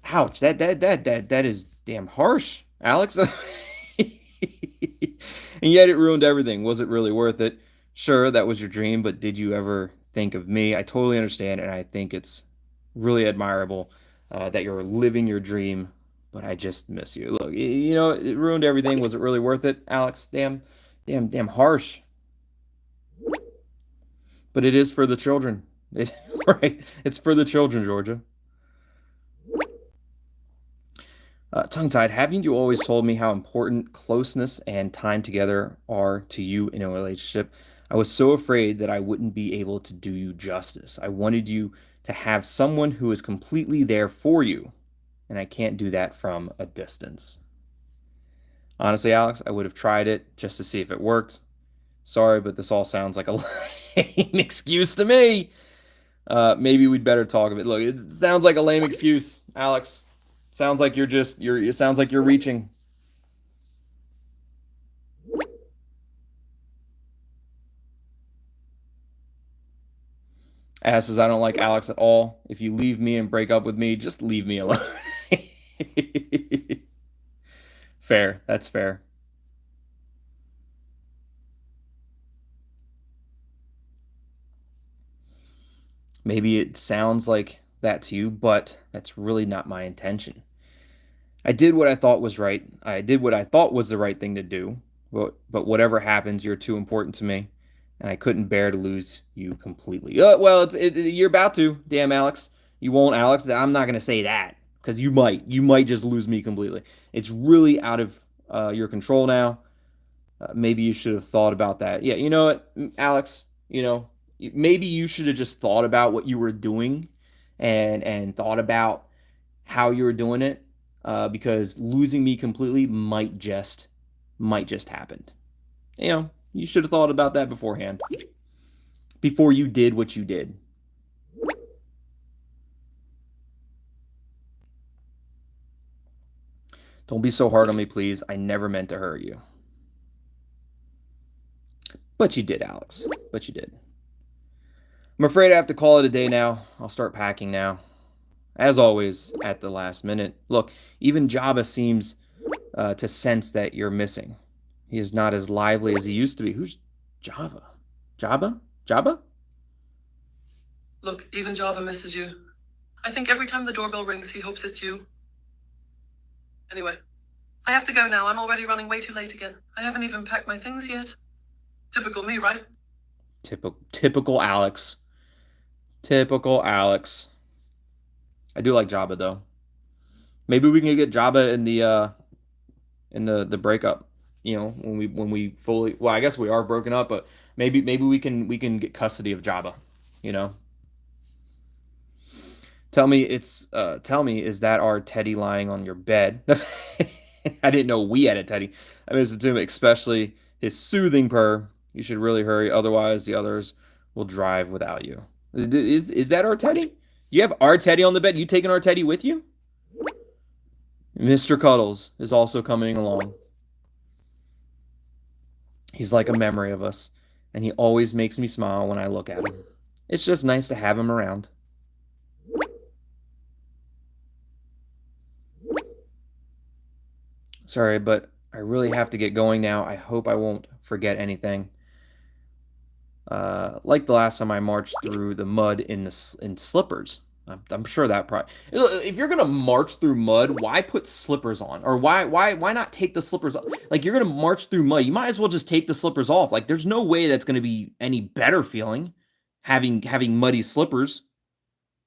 Ouch! That is damn harsh, Alex. And yet it ruined everything. Was it really worth it? Sure, that was your dream, but did you ever think of me? I totally understand, and I think it's really admirable that you're living your dream, but I just miss you. Look, it ruined everything. Was it really worth it, Alex? Damn harsh. But it is for the children. Right? It's for the children, Georgia. Tongue-tied, haven't you always told me how important closeness and time together are to you in a relationship? I was so afraid that I wouldn't be able to do you justice. I wanted you to have someone who is completely there for you, and I can't do that from a distance. Honestly, Alex, I would have tried it just to see if it worked. Sorry, but this all sounds like a lame excuse to me. Maybe we'd better talk of it. Look, it sounds like a lame excuse, Alex. Sounds like it sounds like you're reaching. Ass says, I don't like Alex at all. If you leave me and break up with me, just leave me alone. Fair. That's fair. Maybe it sounds like that to you, but that's really not my intention. I did what I thought was right. I did what I thought was the right thing to do. But whatever happens, you're too important to me, and I couldn't bear to lose you completely. Well, you're about to. Damn, Alex. You won't, Alex. I'm not gonna say that because you might. You might just lose me completely. It's really out of your control now. Maybe you should have thought about that. Yeah, you know what, Alex? Maybe you should have just thought about what you were doing, and thought about how you were doing it, because losing me completely might just happen. You should have thought about that beforehand, before you did what you did. Don't be so hard on me, please. I never meant to hurt you. But you did, Alex. But you did. I'm afraid I have to call it a day now. I'll start packing now. As always, at the last minute. Look, even Jabba seems to sense that you're missing. He is not as lively as he used to be. Who's Java? Jabba? Jabba? Look, even Java misses you. I think every time the doorbell rings, he hopes it's you. Anyway, I have to go now. I'm already running way too late again. I haven't even packed my things yet. Typical me, right? Typical Alex. Typical Alex. I do like Jabba though. Maybe we can get Jabba in the breakup. When we fully, well, I guess we are broken up, but maybe we can get custody of Jabba. You know. Tell me, is that our Teddy lying on your bed? I didn't know we had a Teddy. I miss it too, especially his soothing purr. You should really hurry, otherwise the others will drive without you. Is that our Teddy? You have our Teddy on the bed? You taking our Teddy with you? Mr. Cuddles is also coming along. He's like a memory of us, and he always makes me smile when I look at him. It's just nice to have him around. Sorry, but I really have to get going now. I hope I won't forget anything. Like the last time I marched through the mud in slippers. I'm sure that probably. If you're gonna march through mud, why put slippers on? Or why not take the slippers off? Like you're gonna march through mud, you might as well just take the slippers off. Like there's no way that's gonna be any better feeling having muddy slippers.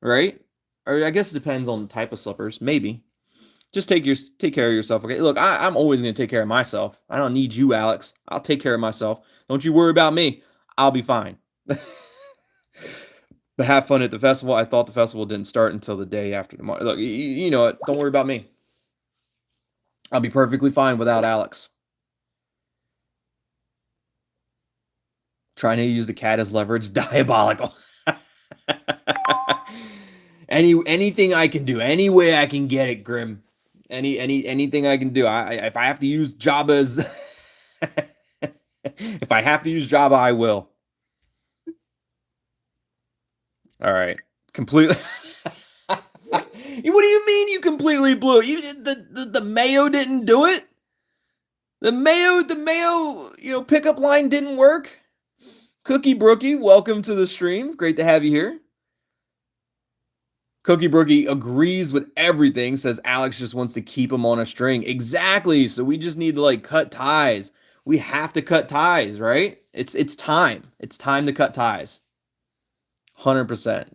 right? Or I guess it depends on the type of slippers. Maybe. Just take care of yourself. Okay. Look, I'm always gonna take care of myself. I don't need you, Alex. I'll take care of myself. Don't you worry about me. I'll be fine. But have fun at the festival. I thought the festival didn't start until the day after tomorrow. Look, you know what? Don't worry about me. I'll be perfectly fine without Alex. Trying to use the cat as leverage, diabolical. Anything I can do, any way I can get it, Grim. Anything I can do. If I have to use Jabba's, if I have to use Jabba, I will. All right, completely. What do you mean you completely blew it? The mayo didn't do it. The mayo, pickup line didn't work. Cookie Brookie, welcome to the stream. Great to have you here. Cookie Brookie agrees with everything, says Alex just wants to keep him on a string. Exactly. So we just need to like cut ties. We have to cut ties, right? It's time. It's time to cut ties. 100%.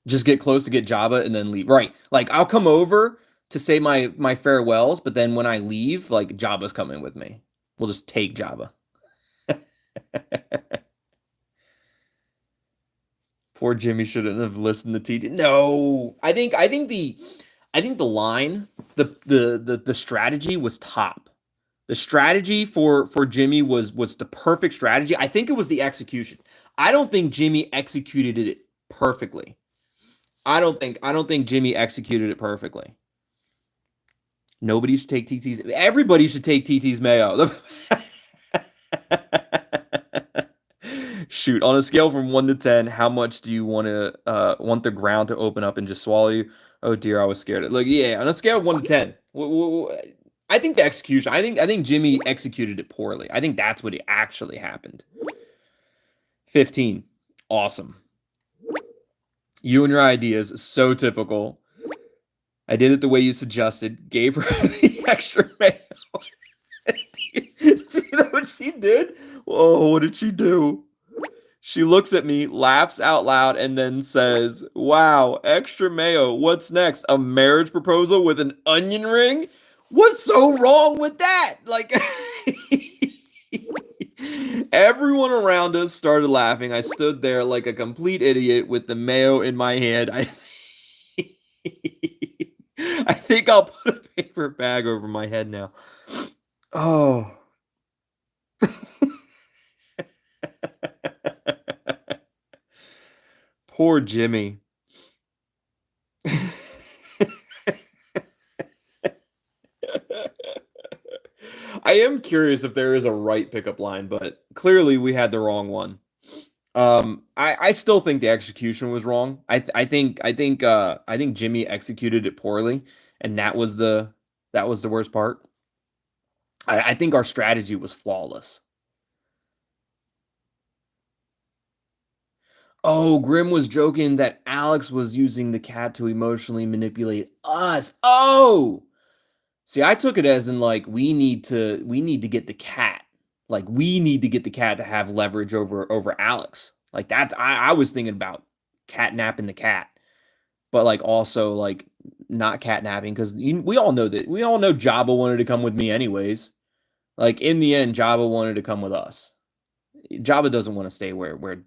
Just get close to get Jabba and then leave. Right. Like I'll come over to say my farewells, but then when I leave, like Jabba's coming with me. We'll just take Jabba. Poor Jimmy shouldn't have listened to TT. No, I think the line, the strategy was top. The strategy for Jimmy was the perfect strategy. I think it was the execution. I don't think Jimmy executed it perfectly. I don't think Jimmy executed it perfectly. Nobody should take TT's. Everybody should take TT's mayo. Shoot, on a scale from 1 to 10, how much do you want the ground to open up and just swallow you? Oh dear, I was scared. Look, yeah, on a scale of 1 to 10, I think the execution. I think Jimmy executed it poorly. I think that's what actually happened. 15, awesome. You and your ideas, so typical. I did it the way you suggested. Gave her the extra mayo. Do you know what she did? Whoa, what did she do? She looks at me, laughs out loud, and then says, "Wow, extra mayo. What's next? A marriage proposal with an onion ring? What's so wrong with that?" Like, everyone around us started laughing. I stood there like a complete idiot with the mayo in my hand. I think I'll put a paper bag over my head now. Oh. Poor Jimmy. I am curious if there is a right pickup line, but clearly we had the wrong one. I still think the execution was wrong. I think Jimmy executed it poorly, and that was the worst part. I think our strategy was flawless. Oh, Grim was joking that Alex was using the cat to emotionally manipulate us. Oh, see, I took it as in like we need to get the cat. Like we need to get the cat to have leverage over Alex. Like that's I was thinking about catnapping the cat, but like also like not catnapping because we all know Jabba wanted to come with me anyways. Like in the end, Jabba wanted to come with us. Jabba doesn't want to stay where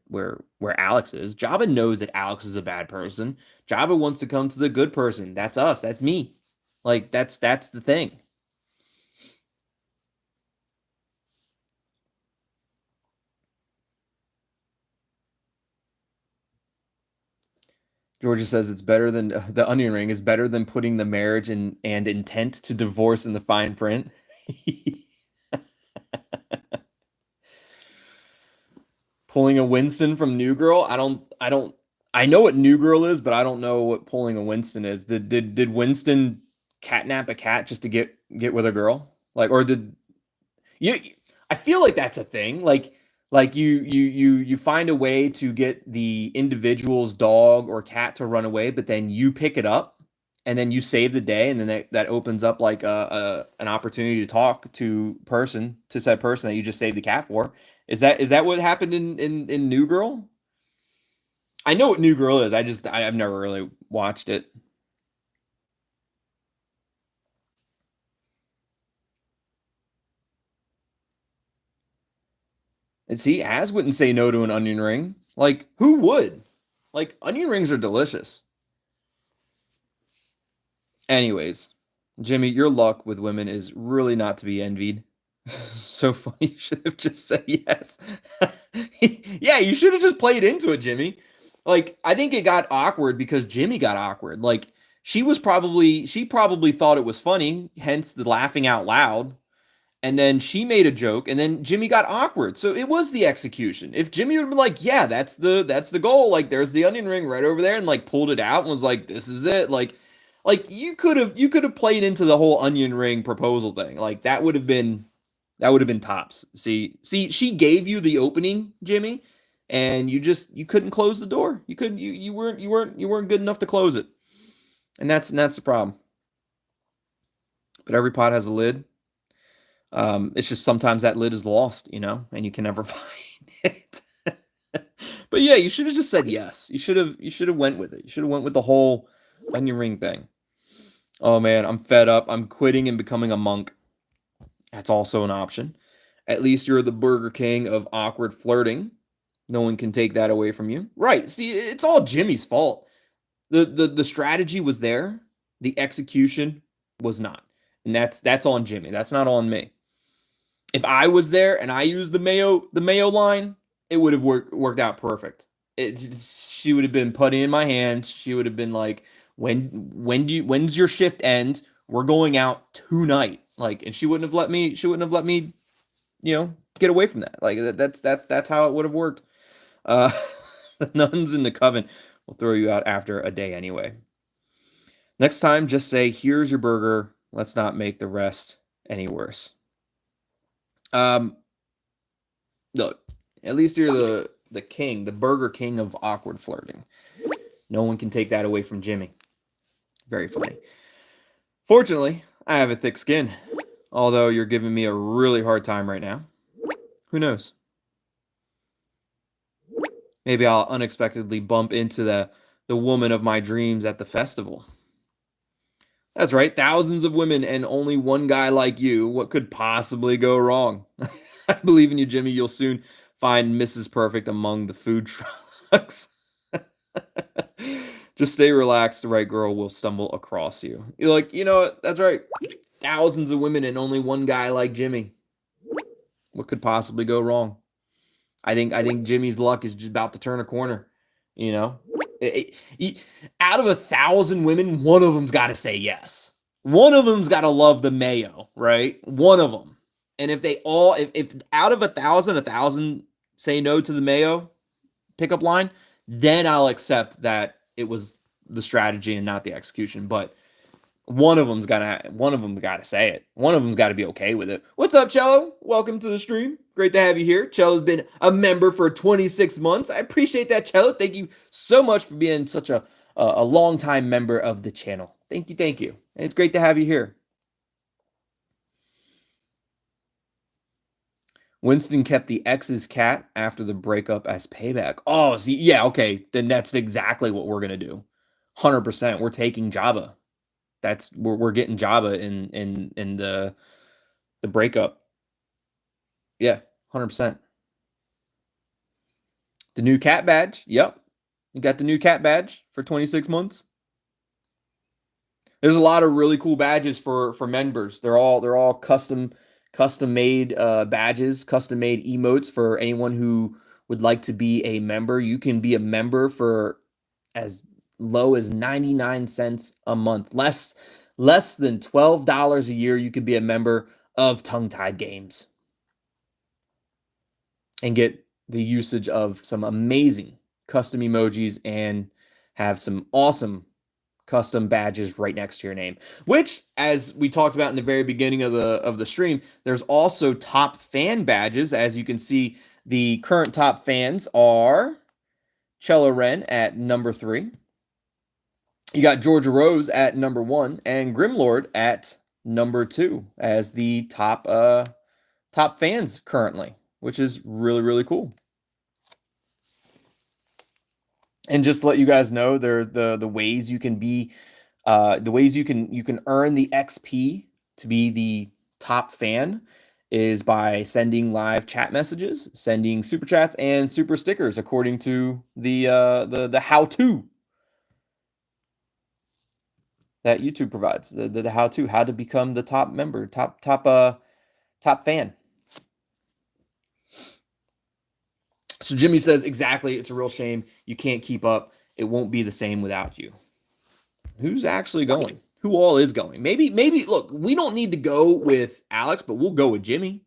Alex is. Jabba knows that Alex is a bad person. Jabba wants to come to the good person. That's us. That's me. Like that's the thing. Georgia says it's better than the onion ring is better than putting the marriage and intent to divorce in the fine print. Pulling a Winston from New Girl. I know what New Girl is, but I don't know what pulling a Winston is. Did Winston catnap a cat just to get with a girl? Like or did you I feel like that's a thing. Like you find a way to get the individual's dog or cat to run away, but then you pick it up and then you save the day, and then that opens up like an opportunity to talk to said person that you just saved the cat for. Is that what happened in New Girl? I know what New Girl is. I've never really watched it. And see, Az wouldn't say no to an onion ring. Like, who would? Like, onion rings are delicious. Anyways, Jimmy, your luck with women is really not to be envied. So funny. You should have just said yes. Yeah, you should have just played into it, Jimmy. Like, I think it got awkward because Jimmy got awkward. Like, she probably thought it was funny, hence the laughing out loud. And then she made a joke, and then Jimmy got awkward. So it was the execution. If Jimmy would have been like, "Yeah, that's the goal. Like, there's the onion ring right over there," and like pulled it out and was like, "This is it." Like you could have played into the whole onion ring proposal thing. Like that would have been tops. See, she gave you the opening, Jimmy, and you couldn't close the door. You couldn't. You weren't good enough to close it, and that's the problem. But every pot has a lid. It's just sometimes that lid is lost, and you can never find it. But yeah, you should have just said yes. You should have went with it. You should have went with the whole onion ring thing. Oh man, I'm fed up. I'm quitting and becoming a monk. That's also an option. At least you're the Burger King of awkward flirting. No one can take that away from you. Right. See, it's all Jimmy's fault. The strategy was there. The execution was not. And that's on Jimmy. That's not on me. If I was there and I used the mayo line, it would have worked out perfect. She would have been putting in my hand. She would have been like, when's your shift end? We're going out tonight. Like, and she wouldn't have let me, get away from that. Like that's how it would have worked. Uh the nuns in the coven will throw you out after a day anyway. Next time, just say, here's your burger. Let's not make the rest any worse. Um, Look, at least you're the king, the Burger King of awkward flirting. No one can take that away from Jimmy. Very funny. Fortunately, I have a thick skin. Although you're giving me a really hard time right now. Who knows? Maybe I'll unexpectedly bump into the woman of my dreams at the festival. That's right, thousands of women and only one guy like you. What could possibly go wrong? I believe in you, Jimmy. You'll soon find Mrs. Perfect among the food trucks. Just stay relaxed. The right girl will stumble across you. You're like, you know what? That's right. Thousands of women and only one guy like Jimmy. What could possibly go wrong? I think Jimmy's luck is just about to turn a corner. You know, out of 1,000 women, one of them's got to say yes. One of them's got to love the mayo, right? One of them. And if out of 1,000 say no to the mayo pickup line, then I'll accept that it was the strategy and not the execution. But one of them got to say it. One of them's got to be okay with it. What's up, Cello? Welcome to the stream. Great to have you here. Cello's been a member for 26 months. I appreciate that, Cello. Thank you so much for being such a long time member of the channel. Thank you, thank you. It's great to have you here. Winston kept the ex's cat after the breakup as payback. Oh, see, yeah, okay. Then that's exactly what we're gonna do. 100%. We're taking Jabba. We're getting Jabba in the breakup. Yeah, 100%. The new cat badge. Yep. You got the new cat badge for 26 months. There's a lot of really cool badges for members. They're all custom made badges, custom made emotes for anyone who would like to be a member. You can be a member for as low as 99 cents a month. Less than $12 a year, you could be a member of Tongue Tied Games and get the usage of some amazing custom emojis and have some awesome custom badges right next to your name, which, as we talked about in the very beginning of the stream, there's also top fan badges. As you can see, the current top fans are Cello Ren at number 3. You got Georgia Rose at number 1 and Grimlord at number 2 as the top fans currently, which is really really cool. And just to let you guys know, there the ways you can be the ways you can earn the XP to be the top fan is by sending live chat messages, sending super chats and super stickers according to the how to that YouTube provides. The how to become the top member, top fan. So Jimmy says exactly, it's a real shame you can't keep up. It won't be the same without you. Who's actually going? Who all is going? Maybe look, we don't need to go with Alex, but we'll go with Jimmy.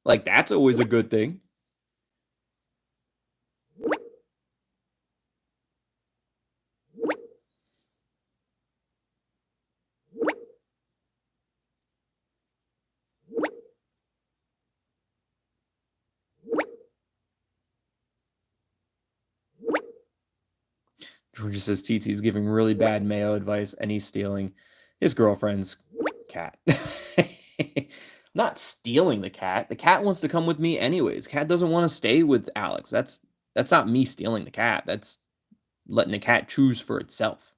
Like that's always a good thing. Georgia says TT's giving really bad Mayo advice and he's stealing his girlfriend's cat. Not stealing the cat. The cat wants to come with me anyways. Cat doesn't want to stay with Alex. That's not me stealing the cat. That's letting the cat choose for itself.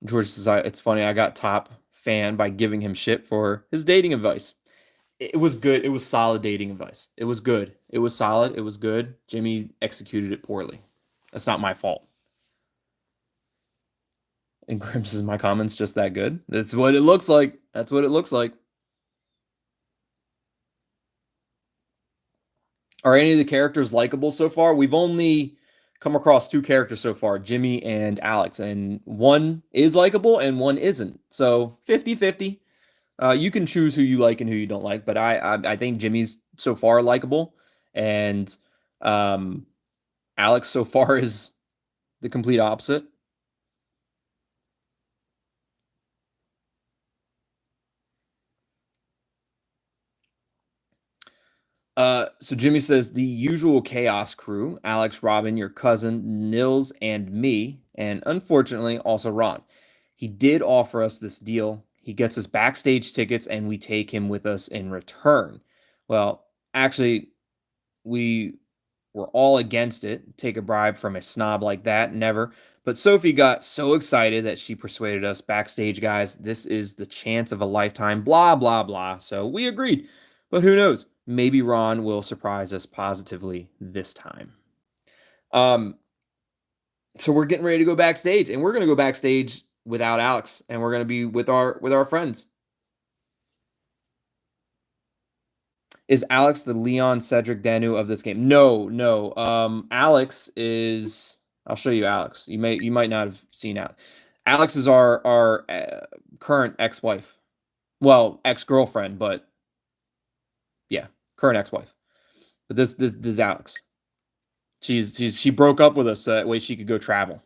George says, it's funny, I got top fan by giving him shit for his dating advice. It was good. It was solid dating advice. It was good. It was solid. It was good. Jimmy executed it poorly. That's not my fault. And Grim says, my comments just that good. That's what it looks like. That's what it looks like. Are any of the characters likable so far? We've only come across 2 characters so far, Jimmy and Alex, and one is likable and one isn't. So 50-50. You can choose who you like and who you don't like, but I think Jimmy's so far likable, and Alex so far is the complete opposite. So Jimmy says the usual chaos crew: Alex, Robin, your cousin, Nils, and me, and unfortunately also Ron. He did offer us this deal. He gets us backstage tickets, and we take him with us in return. Well, actually, we were all against it. Take a bribe from a snob like that, never. But Sophie got so excited that she persuaded us backstage, guys. This is the chance of a lifetime, blah, blah, blah. So we agreed. But who knows? Maybe Ron will surprise us positively this time. So we're getting ready to go backstage, and we're going to go backstage without Alex, and we're going to be with our friends. Is Alex the Leon Cedric Danu of this game? No. Alex is. I'll show you Alex. You might not have seen Alex. Alex is our current ex-wife. Well, ex-girlfriend, but yeah, current ex-wife. But this is Alex. She broke up with us so that way she could go travel.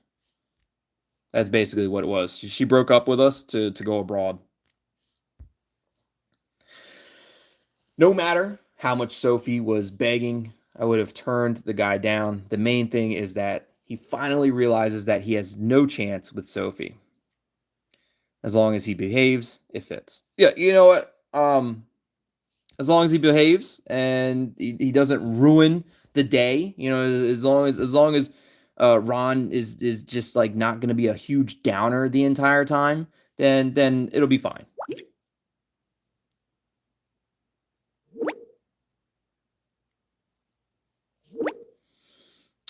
That's basically what it was. She broke up with us to go abroad. No matter how much Sophie was begging, I would have turned the guy down. The main thing is that he finally realizes that he has no chance with Sophie. As long as he behaves, it fits. Yeah, you know what? As long as he behaves and he doesn't ruin the day, as long as Ron is just like not going to be a huge downer the entire time, then it'll be fine.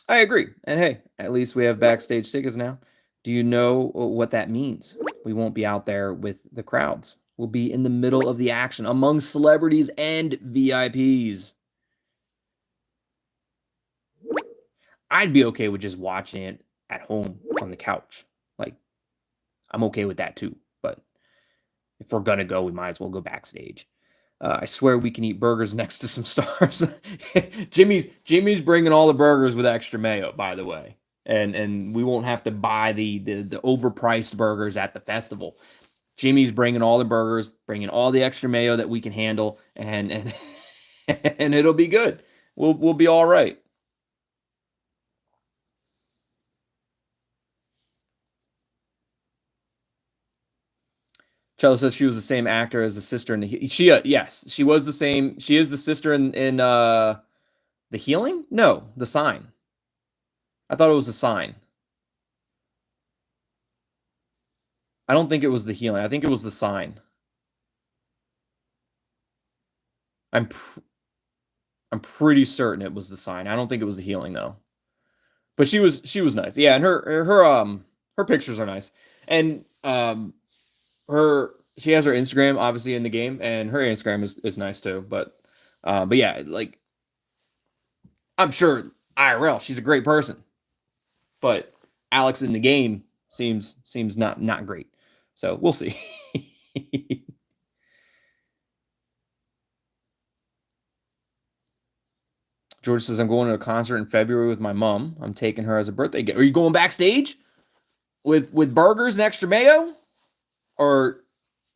I agree. And hey, at least we have backstage tickets now. Do you know what that means? We won't be out there with the crowds. We'll be in the middle of the action among celebrities and VIPs. I'd be okay with just watching it at home on the couch. Like, I'm okay with that too. But if we're going to go, we might as well go backstage. I swear we can eat burgers next to some stars. Jimmy's bringing all the burgers with extra mayo, by the way, and we won't have to buy the overpriced burgers at the festival. Jimmy's bringing all the burgers, bringing all the extra mayo that we can handle, and and it'll be good. We'll be all right. Chella says she was the same actor as the sister in the yes, she was the same. She is the sister in The Healing? No, The Sign. I thought it was The Sign. I don't think it was The Healing. I think it was The Sign. I'm pr I'm pretty certain it was The Sign. I don't think it was The Healing though. But she was nice. Yeah, and her pictures are nice. And her she has her Instagram obviously in the game, and her Instagram is nice too. But yeah, like I'm sure IRL she's a great person, but Alex in the game seems not great. So we'll see. George says I'm going to a concert in February with my mom. I'm taking her as a birthday gift. Are you going backstage with burgers and extra mayo, or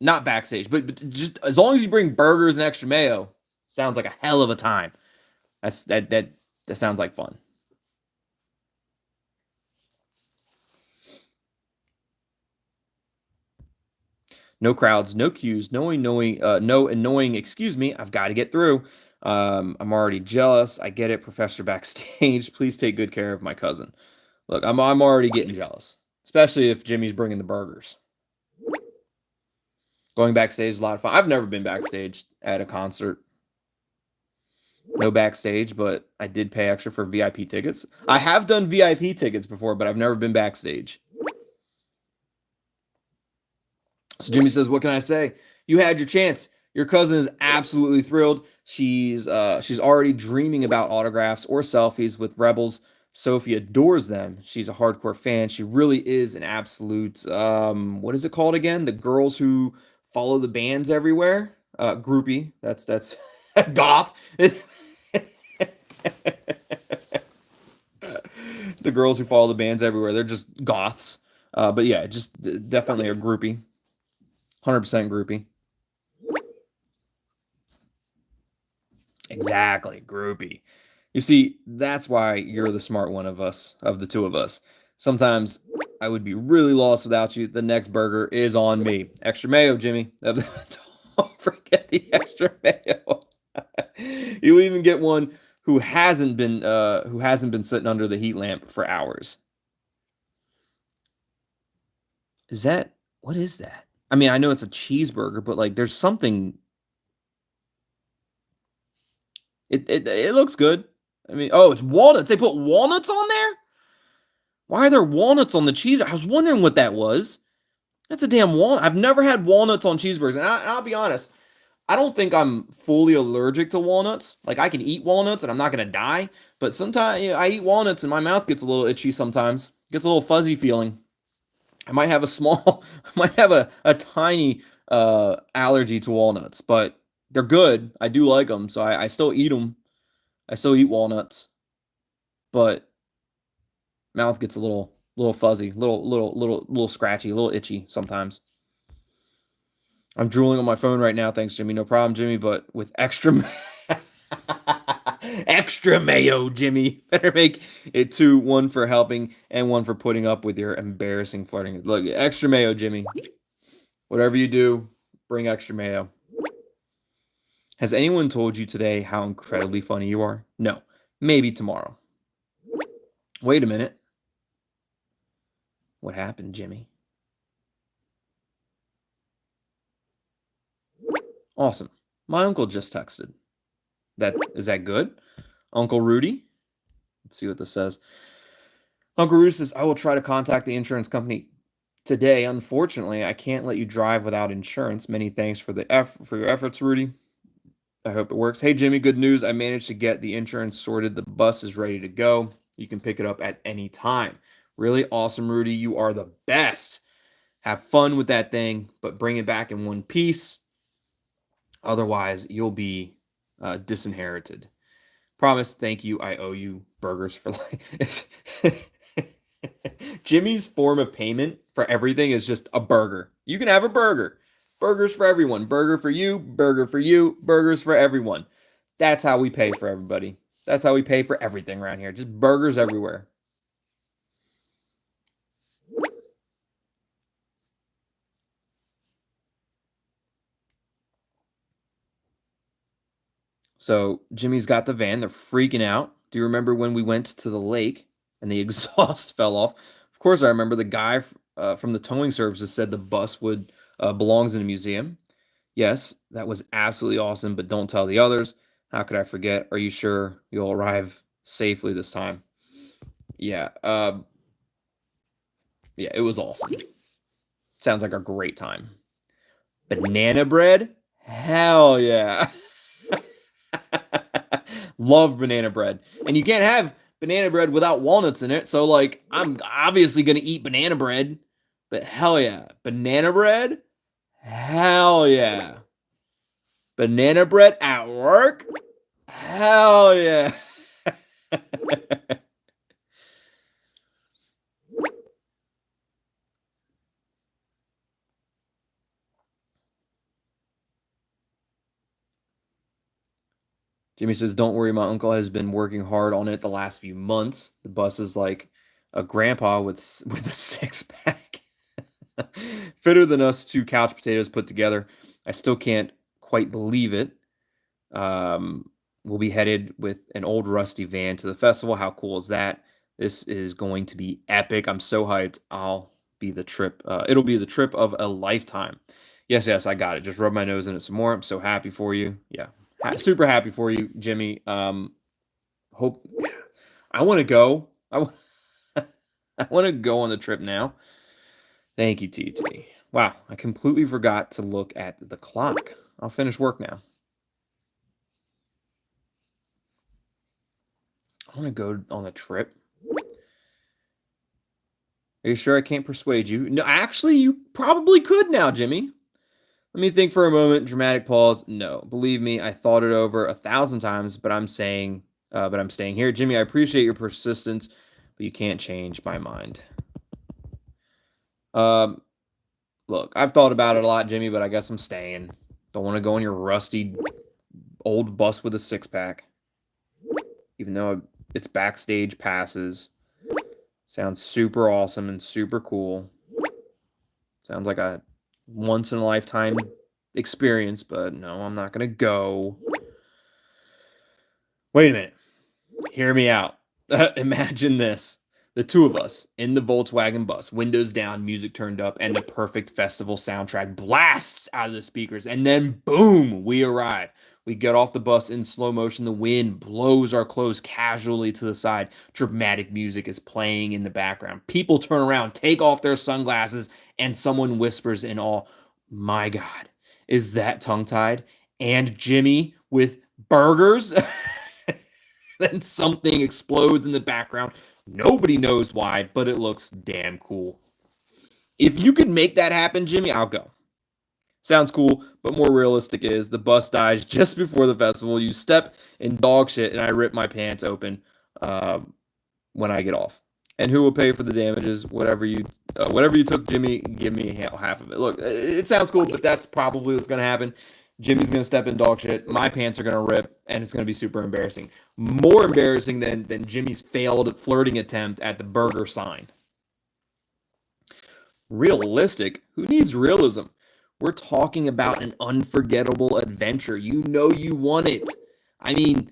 not backstage? But just as long as you bring burgers and extra mayo, sounds like a hell of a time. That sounds like fun. No crowds, no queues, no annoying. Excuse me, I've got to get through. I'm already jealous. I get it, Professor backstage. Please take good care of my cousin. Look, I'm already getting jealous, especially if Jimmy's bringing the burgers. Going backstage is a lot of fun. I've never been backstage at a concert. No backstage, but I did pay extra for VIP tickets. I have done VIP tickets before, but I've never been backstage. So Jimmy says, "What can I say? You had your chance. Your cousin is absolutely thrilled. She's already dreaming about autographs or selfies with Rebels. Sophie adores them. She's a hardcore fan. She really is an absolute what is it called again? The girls who follow the bands everywhere. Groupie. That's goth. The girls who follow the bands everywhere. They're just goths. But yeah, just definitely a groupie. 100% groupie. Exactly, groupie. You see, that's why you're the smart one of us, of the two of us. Sometimes I would be really lost without you. The next burger is on me. Extra mayo, Jimmy. Don't forget the extra mayo. You even get one who hasn't been sitting under the heat lamp for hours. Is that what is that? I mean, I know it's a cheeseburger, but like there's something. It looks good. I mean, oh, it's walnuts. They put walnuts on there? Why are there walnuts on the cheese? I was wondering what that was. That's a damn walnut. I've never had walnuts on cheeseburgers. And I'll be honest, I don't think I'm fully allergic to walnuts. Like I can eat walnuts and I'm not gonna die. But sometimes I eat walnuts and my mouth gets a little itchy sometimes. Gets a little fuzzy feeling. I might have a small, I might have a tiny allergy to walnuts, but they're good. I do like them, so I still eat them. I still eat walnuts, but mouth gets a little fuzzy, little scratchy, a little itchy sometimes. I'm drooling on my phone right now. Thanks, Jimmy. No problem, Jimmy. But with extra extra mayo, Jimmy. Better make it two, one for helping and one for putting up with your embarrassing flirting. Look, extra mayo, Jimmy. Whatever you do, bring extra mayo. Has anyone told you today how incredibly funny you are? No. Maybe tomorrow. Wait a minute. What happened, Jimmy? Awesome. My uncle just texted. Is that good? Uncle Rudy? Let's see what this says. Uncle Rudy says, I will try to contact the insurance company today. Unfortunately, I can't let you drive without insurance. Many thanks for your efforts, Rudy. I hope it works. Hey, Jimmy, good news. I managed to get the insurance sorted. The bus is ready to go. You can pick it up at any time. Really awesome, Rudy. You are the best. Have fun with that thing, but bring it back in one piece. Otherwise, you'll be disinherited. Promise. Thank you. I owe you burgers for life. Jimmy's form of payment for everything is just a burger. You can have a burger. Burgers for everyone. Burger for you, burger for you, burgers for everyone. That's how we pay for everybody. That's how we pay for everything around here. Just burgers everywhere. So Jimmy's got the van. They're freaking out. Do you remember when we went to the lake and the exhaust fell off? Of course, I remember the guy from the towing services said the bus would belongs in a museum. Yes, that was absolutely awesome, but don't tell the others. How could I forget? Are you sure you'll arrive safely this time? Yeah, yeah, it was awesome. Sounds like a great time. Banana bread? Hell yeah. Love banana bread. And you can't have banana bread without walnuts in it. So, like, I'm obviously going to eat banana bread. But hell yeah. Banana bread? Hell yeah. Banana bread at work? Hell yeah. Jimmy says, "Don't worry, my uncle has been working hard on it the last few months. The bus is like a grandpa with a six pack, fitter than us two couch potatoes put together. I still can't quite believe it. Um, we'll be headed with an old rusty van to the festival. How cool is that? This is going to be epic. I'm so hyped. I'll be the trip. It'll be the trip of a lifetime. Yes, yes, I got it. Just rub my nose in it some more. I'm so happy for you. Yeah, super happy for you, Jimmy. Hope I want to go. I want to go on the trip now. Thank you, TT. Wow, I completely forgot to look at the clock. I'll finish work now. I want to go on a trip. Are you sure I can't persuade you? No, actually, you probably could now, Jimmy. Let me think for a moment. Dramatic pause. No, believe me, I thought it over 1,000 times, but I'm staying here. Jimmy, I appreciate your persistence, but you can't change my mind. Um, Look, I've thought about it a lot, Jimmy, but I guess I'm staying. Don't want to go on your rusty old bus with a six pack, even though it's backstage passes. Sounds super awesome and super cool. Sounds like a once in a lifetime experience, but no, I'm not going to go. Wait a minute. Hear me out. Imagine this. The two of us in the Volkswagen bus, windows down, music turned up, and the perfect festival soundtrack blasts out of the speakers. And then, boom, we arrive. We get off the bus in slow motion. The wind blows our clothes casually to the side. Dramatic music is playing in the background. People turn around, take off their sunglasses, and someone whispers in awe, "My God, is that tongue-tied? And Jimmy with burgers?" Then something explodes in the background. Nobody knows why, but it looks damn cool. If you could make that happen, Jimmy, I'll go. Sounds cool, but more realistic is the bus dies just before the festival. You step in dog shit, and I rip my pants open uh, when I get off. And who will pay for the damages? Whatever you took, Jimmy, give me half of it. Look, it sounds cool, but that's probably what's going to happen. Jimmy's going to step in dog shit. My pants are going to rip, and it's going to be super embarrassing. More embarrassing than Jimmy's failed flirting attempt at the burger sign. Realistic? Who needs realism? We're talking about an unforgettable adventure. You know you want it. I mean,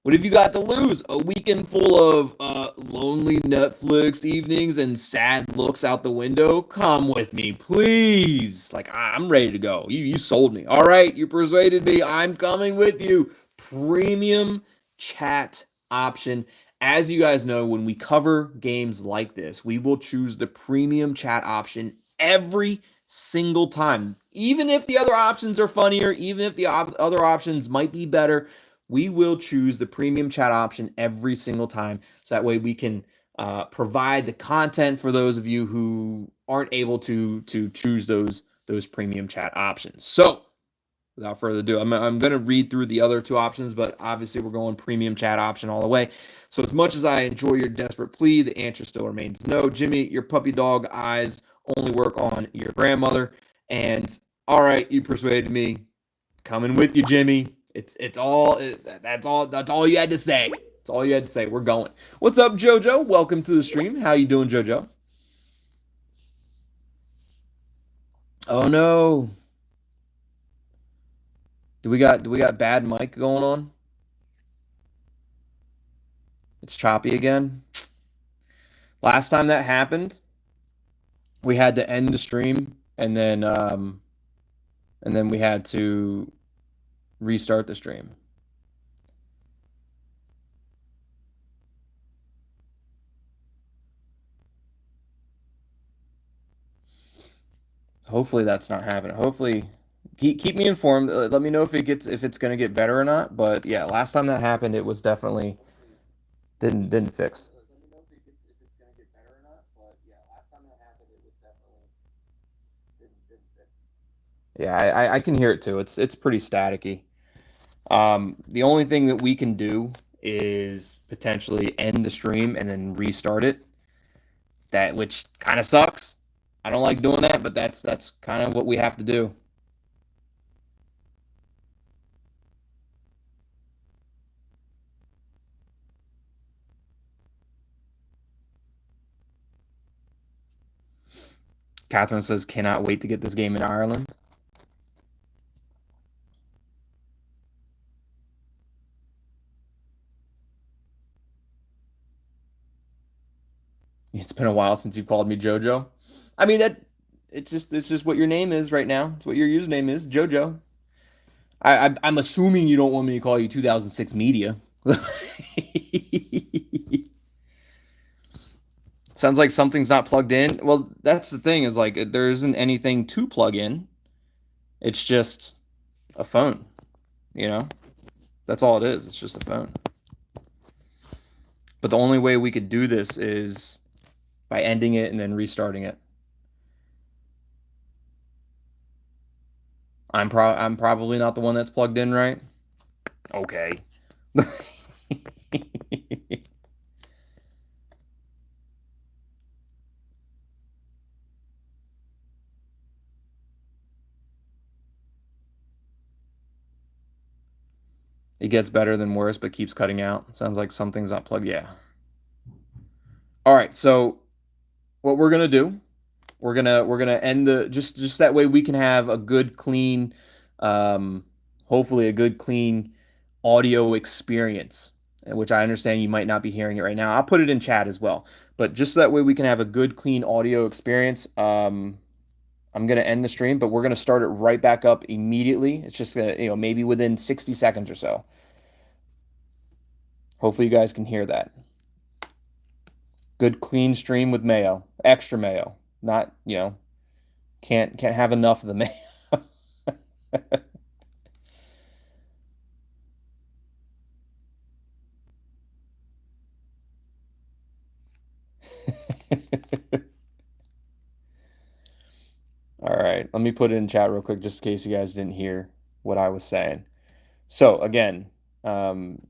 what have you got to lose? A weekend full of lonely Netflix evenings and sad looks out the window? Come with me, please. Like, I'm ready to go. You sold me. All right, you persuaded me. I'm coming with you. Premium chat option. As you guys know, when we cover games like this, we will choose the premium chat option every single time. Even if the other options are funnier, even if the other options might be better, we will choose the premium chat option every single time. So that way we can provide the content for those of you who aren't able to choose those premium chat options. So without further ado, I'm going to read through the other two options, but obviously we're going premium chat option all the way. So as much as I enjoy your desperate plea, the answer still remains no. Jimmy, your puppy dog eyes only work on your grandmother. And all right, you persuaded me. Coming with you, Jimmy. That's all you had to say. That's all you had to say. We're going. What's up, JoJo? Welcome to the stream. How you doing, JoJo? Oh no. Do we got bad mic going on? It's choppy again. Last time that happened, we had to end the stream and then we had to restart the stream. Hopefully that's not happening. Hopefully keep me informed. Let me know if it's gonna get better or not. But yeah, last time that happened, it was definitely didn't fix. Yeah, I can hear it too. It's pretty staticky. The only thing that we can do is potentially end the stream and then restart it. That which kind of sucks. I don't like doing that, but that's kind of what we have to do. Catherine says, cannot wait to get this game in Ireland. It's been a while since you called me JoJo. I mean that it's just what your name is right now. It's what your username is, JoJo. I'm assuming you don't want me to call you 2006 media. Sounds like something's not plugged in. Well, that's the thing is like there isn't anything to plug in. It's just a phone, you know? That's all it is. It's just a phone. But the only way we could do this is by ending it and then restarting it. I'm probably not the one that's plugged in, right? Okay. It gets better than worse, but keeps cutting out. Sounds like something's not plugged. Yeah. All right. So what we're gonna do, we're gonna end the just that way we can have a good clean, hopefully a good clean audio experience, which I understand you might not be hearing it right now. I'll put it in chat as well, but just so that way we can have a good clean audio experience. I'm gonna end the stream, but we're gonna start it right back up immediately. It's just gonna, maybe within 60 seconds or so. Hopefully you guys can hear that. Good clean stream with mayo, extra mayo. Not, can't have enough of the mayo. All right, let me put it in chat real quick just in case you guys didn't hear what I was saying. So again, um,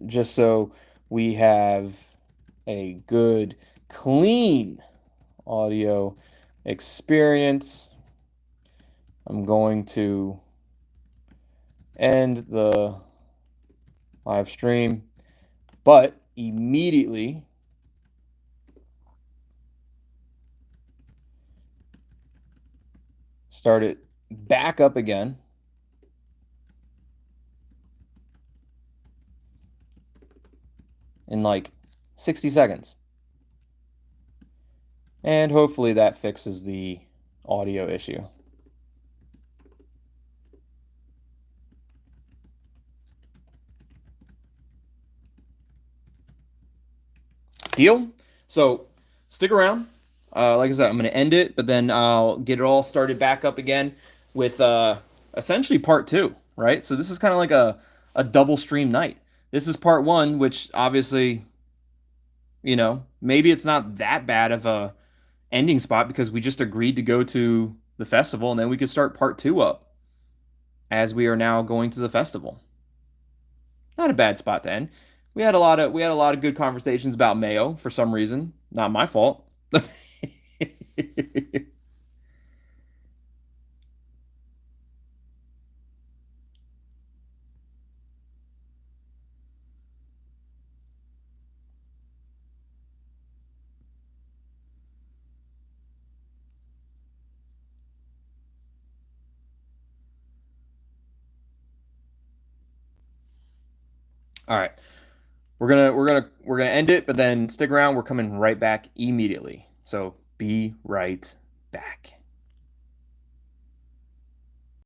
just so we have a good, clean audio experience, I'm going to end the live stream, but immediately start it back up again. In like 60 seconds. And hopefully that fixes the audio issue. Deal? So stick around. Like I said, I'm going to end it, but then I'll get it all started back up again with essentially part two, right? So this is kind of like a double stream night. This is part one, which obviously, maybe it's not that bad of a ending spot because we just agreed to go to the festival and then we could start part two up as we are now going to the festival. Not a bad spot to end. We had a lot of good conversations about Mayo for some reason. Not my fault. All right. We're gonna end it, but then stick around. We're coming right back immediately. So be right back.